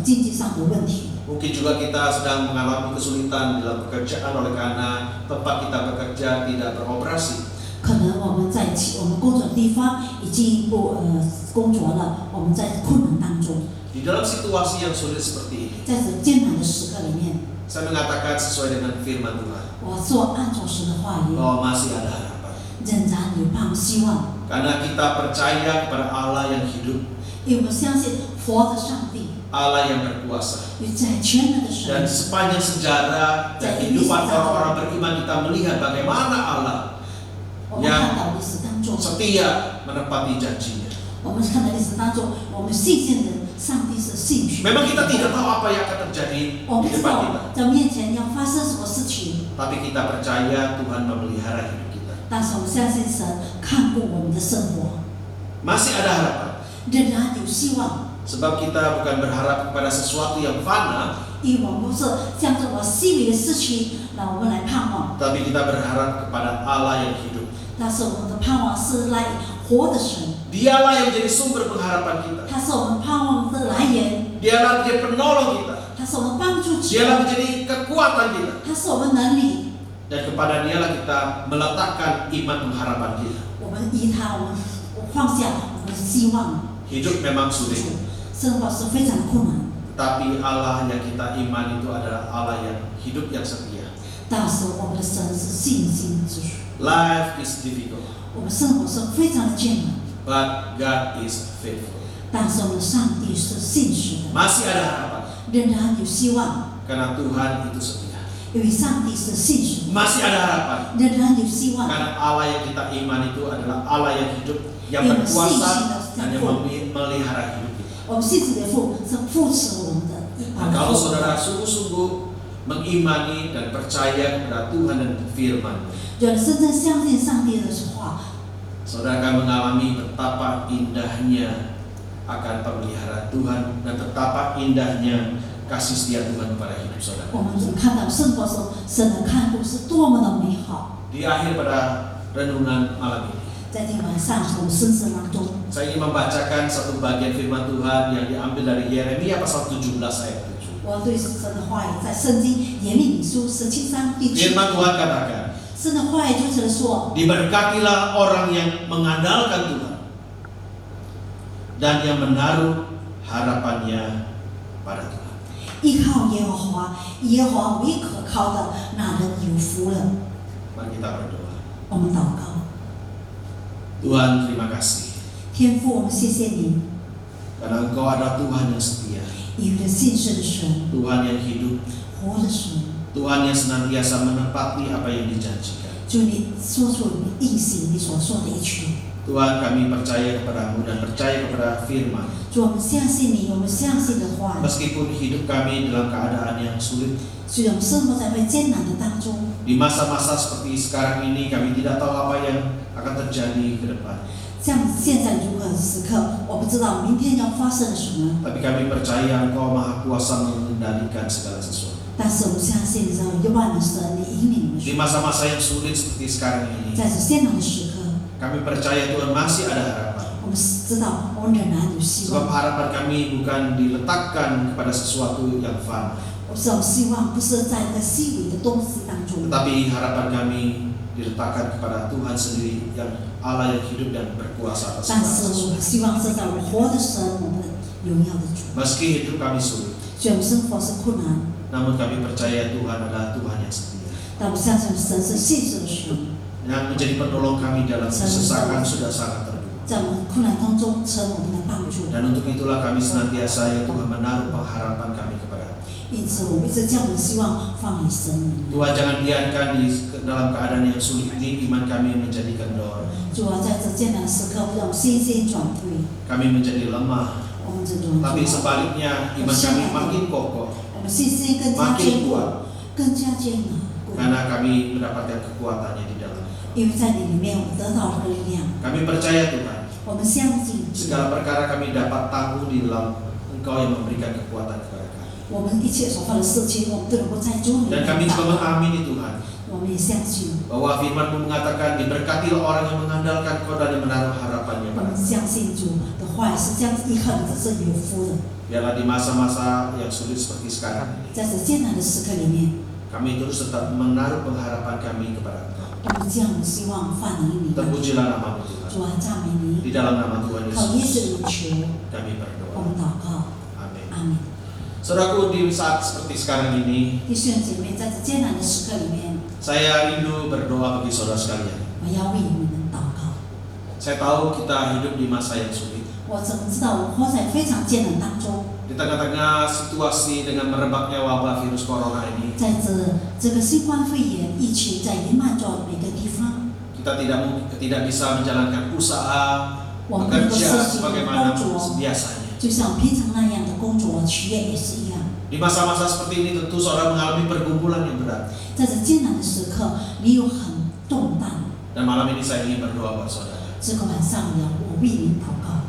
经济上的问题。 Mungkin juga kita sedang mengalami kesulitan dalam pekerjaan oleh karena tempat kita bekerja tidak beroperasi. 可能我们在我们工作的地方已经不工作了，我们在困难当中， Di dalam situasi yang sulit seperti ini, 在这艰难的时刻里面， saya mengatakan sesuai dengan firman Tuhan 我做按照神的话语， bahwa masih ada harapan. 仍然有盼希望， Karena kita percaya kepada Allah yang hidup, 因为我们相信活的上帝， Allah yang berkuasa. 有在全能的 Dan 神。 sepanjang sejarah dan kehidupan orang-orang beriman kita melihat bagaimana Allah 我们看到历史当中， setia menepati janjinya. 我们看到历史当中，我们信心的上帝是信实。 Memang kita tidak tahu apa yang akan terjadi 我 di 们知 depan 道 kita, 在面前要发生什么事情， tapi kita percaya Tuhan memelihara hidup kita. 但是我们相信神看顾我们的生活， Masih ada harapan, 仍然有希望。 sebab kita bukan berharap kepada sesuatu yang fana, 因为我们不是向着我细微的事情，让我们来盼望， tapi kita berharap kepada Allah yang hidup. 但是我们的盼望是来活的神， Dialah yang menjadi sumber pengharapan kita. 他是我们盼望的来源， Dialah menjadi penolong kita. 他是我们帮助者， Dialah menjadi kekuatan kita. 他是我们能力。 Dan kepada Dialah kita meletakkan iman pengharapan kita. 我们依他，我们放下我们的希望。 Hidup memang sulit, 生活是非常困难， tapi Allah yang kita iman itu adalah Allah yang hidup yang setia. 但是我们的神是信心之主。 Life is difficult, 我们生活是非常的艰难， but God is faithful. 但是我们的上帝是信实的， Masih ada harapan, 仍然有希望， karena Tuhan itu setia. 因为上帝是信实的， Masih ada harapan, 仍然有希望。 karena Allah yang kita iman itu adalah Allah yang hidup, yang Yang berkuasa sisi dan yang memelihara hidup kita. 我们信实的父是扶持我们的一 Nah, 把 kalau 手。 saudara sungguh-sungguh mengimani dan percaya kepada Tuhan dan firman, 有人真正相信上帝的话， saudara akan mengalami betapa indahnya akan pemeliharaan Tuhan dan betapa indahnya kasih setia Tuhan kepada hidup saudara. 我们就看到生活中神的看顾是多么的美好。 Di akhir pada renungan malam ini, 在今晚上我们生活当中， saya ingin membacakan satu bagian firman Tuhan yang diambil dari Yeremia pasal 17 ayat 7. 我对神的话语在圣经耶利米书17章第7 Firman Tuhan katakan, 神的话语就是说， diberkatilah orang yang mengandalkan Tuhan dan yang menaruh harapannya pada Tuhan. 依靠耶和华，耶和华为可靠的，那人有福了。 Mari kita berdoa. 我们祷告， Tuhan, terima kasih 天父，我们谢谢你， karena Engkau adalah Tuhan yang setia, 一位信实的神， Tuhan yang hidup, 活的神。 Tuhan yang senantiasa menepati apa yang dijanjikan. 就你说出你应许你所说的一句， Tuhan, kami percaya kepadamu dan percaya kepada firman. 主，我们相信你，我们相信的话， Meskipun hidup kami dalam keadaan yang sulit, 虽然我们生活在会艰难的当中， di masa-masa seperti sekarang ini kami tidak tahu apa yang akan terjadi ke depan. 像现在如何时刻，我不知道明天要发生什么， Tapi kami percaya Engkau Maha Kuasa mengendalikan segala sesuatu. 但是我们相信只要有万能神，你引领我们 Di masa-masa yang sulit seperti sekarang ini, 在这艰难的时刻， kami percaya Tuhan masih ada harapan. 我我们知道我们仍然有希 Sebab 望。 harapan kami bukan diletakkan kepada sesuatu yang fana, 我这种希望不是在那个细微的东西当中， tetapi harapan kami diletakkan kepada Tuhan sendiri yang Allah yang hidup dan berkuasa atas 但 segala 是我 sesuatu. 们希望是在我们活的神，我们的荣耀的主。 Meski hidup kami sulit, 虽然我们生活是困难， namun kami percaya Tuhan adalah Tuhan yang setia, 但我们相信神是信实的神， yang menjadi penolong kami dalam kesesakan sudah sangat terduga. 在我们困难当中成我们的帮助。 Dan untuk itulah kami senantiasa ya Tuhan menaruh pengharapan kami kepada. 因此，我们一直将我们的希望放在神里。 Tuhan jangan biarkan di dalam keadaan yang sulit ini iman kami menjadi kendor, 主啊，在这艰难时刻，让我们信心转退， kami menjadi lemah. 我们这种， Tapi sebaliknya iman kami makin kokoh 我们信心更加 makin 坚固， kuat 更加坚固。 karena kami mendapatkan kekuatannya di dalam. 因为在你里面，我们得到了力量。 Kami percaya Tuhan, 我们相信， segala perkara kami dapat tanggung di dalam Engkau yang memberikan kekuatan kepada kami. 我们一切所犯的事情，我们都能够在主里 Dan 面 kami 达 juga 到。 mengamini Tuhan 我们也相信， bahwa firman-Mu mengatakan diberkatilah orang yang mengandalkan Kau dan yang menaruh harapannya 我们 pada. 相信主的话也是这样子依靠你的是有福的。 Biarlah di masa-masa yang sulit seperti sekarang ini, 在这艰难的时刻里面， kami terus tetap menaruh pengharapan kami kepada Engkau. 我们将我们希望放在你里面。 Terpujilah nama-Mu Tuhan. 主啊，赞美你， Di dalam nama Tuhan 靠耶 Yesus 稣的求， kami 我 berdoa. 们祷告， Amin. 阿门。 Saudaraku, di saat seperti sekarang ini, 弟兄姐妹，在这艰难的时刻里面， saya rindu berdoa bagi saudara sekalian. 我要为你们祷告。 Saya tahu kita hidup di masa yang sulit. 我怎么知道我们活在非常艰难当中？ Di tengah-tengah situasi dengan merebaknya wabah virus corona ini, 在这个新冠肺炎疫情在弥漫着每个地方， kita tidak bisa menjalankan usaha, 我们能够 bekerja 实行 sebagaimana 工作， biasanya. 就像平常那样的工作企业也是一样。 Di masa-masa seperti ini tentu saudara mengalami pergumulan yang berat. 在这艰难的时刻，你有很动荡。 Dan malam ini saya ingin berdoa buat saudara. 这个晚上呢，我为你祷告，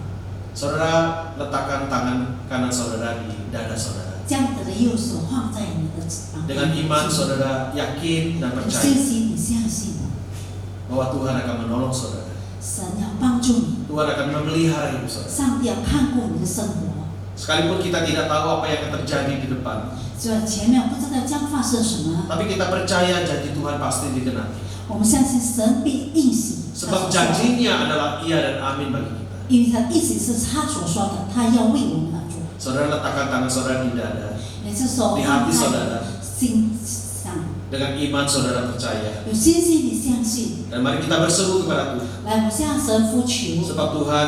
Saudara letakkan tangan kanan saudara di dada saudara. 将你的右手放在你的膀胱 Dengan iman saudara yakin dan 有 percaya 信心，你相信 bahwa Tuhan akan menolong saudara. 神要帮助你， Tuhan akan memelihara hidup saudara. 上帝要看顾你的生活。 Sekalipun kita tidak tahu apa yang akan terjadi di depan, 虽然前面不知道将发生什么， tapi kita percaya janji Tuhan pasti digenapi. 我们相信神必应许。 Sebab janjinya adalah iya dan amin bagi kita. 因为他意思是他所说的，他要为我们而做。 Saudara letakkan tangan saudara di dada. 也是手 Di 放 hati 在 saudara. 心上， Dengan iman saudara percaya. 有信心，你相信。 Dan mari kita berseru kepada Tuhan. 来，我向神呼求， Sebab Tuhan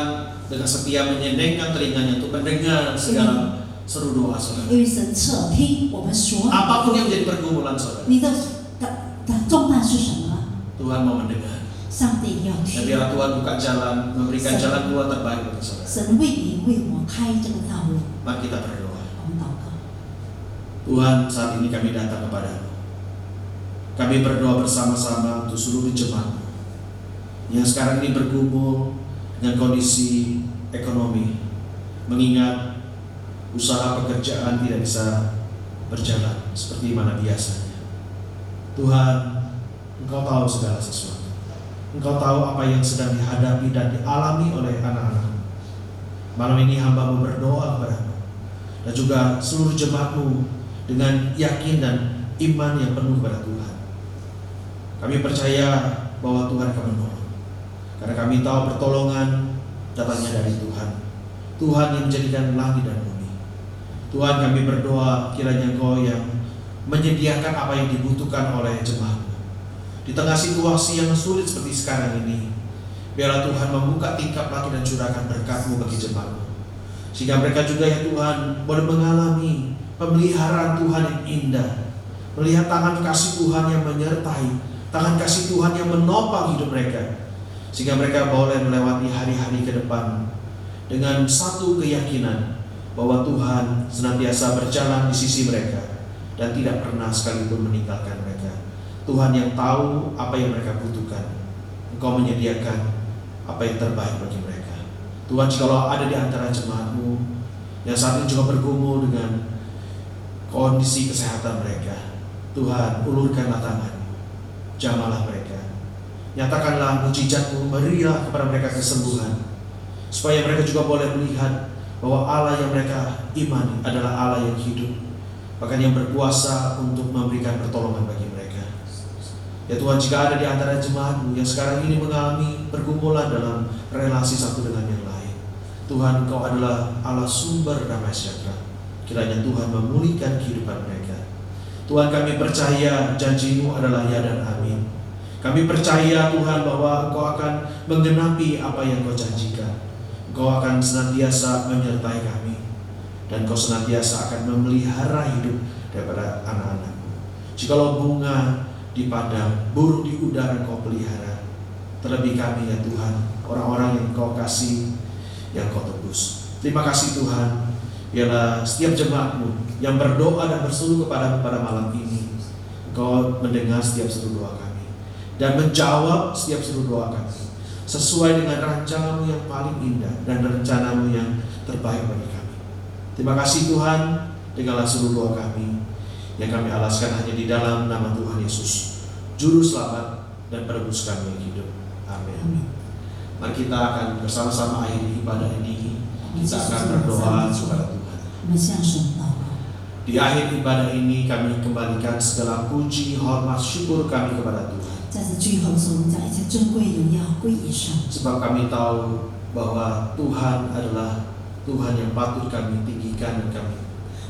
dengan setia menyendengkan telinganya untuk mendengar segala seru doa saudara. 因为神侧听我们所有的 Apapun yang menjadi pergumulan saudara, 你的重担是什么？ Tuhan mau mendengar. 上帝要 Dan 听， biarlah Tuhan buka jalan, memberikan jalan keluar terbaik bagi saudara. 神为你为我开这个道路。 Mari kita berdoa. 我们祷告， Tuhan, saat ini kami datang kepadamu. Kami berdoa bersama-sama untuk seluruh jemaat yang sekarang ini bergumul dengan kondisi ekonomi, mengingat usaha pekerjaan tidak bisa berjalan seperti mana biasanya. Tuhan, Engkau tahu segala sesuatu. Engkau tahu apa yang sedang dihadapi dan dialami oleh anak-anak. Malam ini hamba-Mu berdoa kepadamu dan juga seluruh jemaat-Mu dengan yakin dan iman yang penuh kepada Tuhan. Kami percaya bahwa Tuhan akan menolong, karena kami tahu pertolongan datangnya dari Tuhan. Tuhan yang menjadikan langit dan bumi. Tuhan, kami berdoa kiranya Engkau yang menyediakan apa yang dibutuhkan oleh jemaat-Mu. Di tengah situasi yang sulit seperti sekarang ini, biarlah Tuhan membuka tingkap lagi dan curahkan berkat-Mu bagi jemaat-Mu, sehingga mereka juga ya Tuhan boleh mengalami pemeliharaan Tuhan yang indah, melihat tangan kasih Tuhan yang menyertai, tangan kasih Tuhan yang menopang hidup mereka, sehingga mereka boleh melewati hari-hari ke depan dengan satu keyakinan bahwa Tuhan senantiasa berjalan di sisi mereka dan tidak pernah sekalipun meninggalkan mereka. Tuhan yang tahu apa yang mereka butuhkan, Engkau menyediakan apa yang terbaik bagi mereka. Tuhan, jikalau ada di antara jemaat-Mu yang saat ini juga bergumul dengan kondisi kesehatan mereka, Tuhan, ulurkanlah tangan-Mu, jamahlah mereka, nyatakanlah mujizat-Mu, berilah kepada mereka kesembuhan, supaya mereka juga boleh melihat bahwa Allah yang mereka imani adalah Allah yang hidup, bahkan yang berkuasa untuk memberikan pertolongan bagi mereka. Ya Tuhan, jika ada di antara jemaat-Mu yang sekarang ini mengalami pergumulan dalam relasi satu dengan yang lain, Tuhan, Engkau adalah Allah sumber damai sejahtera. Kiranya Tuhan memulihkan kehidupan mereka. Tuhan, kami percaya janji-Mu adalah ya dan amin. Kami percaya Tuhan bahwa Engkau akan menggenapi apa yang Engkau janjikan. Engkau akan senantiasa menyertai kami, dan Engkau senantiasa akan memelihara hidup daripada anak-anak-Mu. Jikalau bunga di padang, burung di udara Engkau pelihara, terlebih kami ya Tuhan, orang-orang yang Engkau kasih, yang Engkau tebus. Terima kasih Tuhan. Biarlah setiap jemaat-Mu yang berdoa dan berseru kepada-Mu pada malam ini, Engkau mendengar setiap seru doa kami dan menjawab setiap seru doa kami sesuai dengan rencana-Mu yang paling indah dan rencana-Mu yang terbaik bagi kami. Terima kasih Tuhan, dengarlah seru doa kami yang kami alaskan hanya di dalam nama Tuhan Yesus, Juru Selamat dan Penebus kami yang hidup. Amin. Mari kita akan bersama-sama akhiri ibadah ini. Kita akan berdoa kepada Tuhan. 我们向神祷告。 Di akhir ibadah ini kami kembalikan segala puji, hormat, syukur kami kepada Tuhan. 在这最后的时候，我们将一切尊贵荣耀归于神。 Sebab kami tahu bahwa Tuhan adalah Tuhan yang patut kami tinggikan dan kami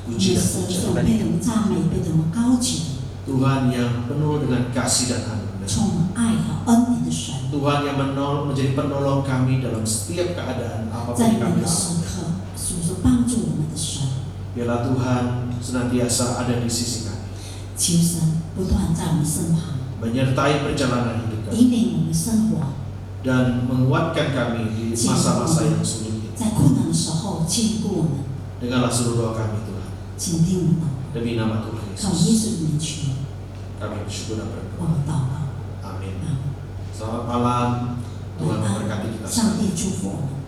我们 puji dan 神是我 puja. 们被我们赞美、被我们高举、 Tuhan yang penuh dengan kasih dan anugerah. 充满爱和恩典的神， Tuhan yang menjadi penolong kami dalam setiap keadaan apapun 在 yang 每 kami 个 alami. 时刻所说帮助我们的神。 Biarlah Tuhan senantiasa ada di sisi kami, 求神不断在我们身旁， menyertai perjalanan hidup kami 引领我们生活， dan menguatkan kami di masa-masa yang sulit ini. 在困难的时候坚固我们。 Dengarlah seluruh doa kami Tuhan. 请听我们祷告， Demi nama Tuhan 靠耶 Yesus 稣的名求， kami bersyukur dan 我 berdoa. 们祷告。 Amin. 啊， Selamat malam. Tuhan 晚 memberkati 安， kita 上 semua. 帝祝福我们。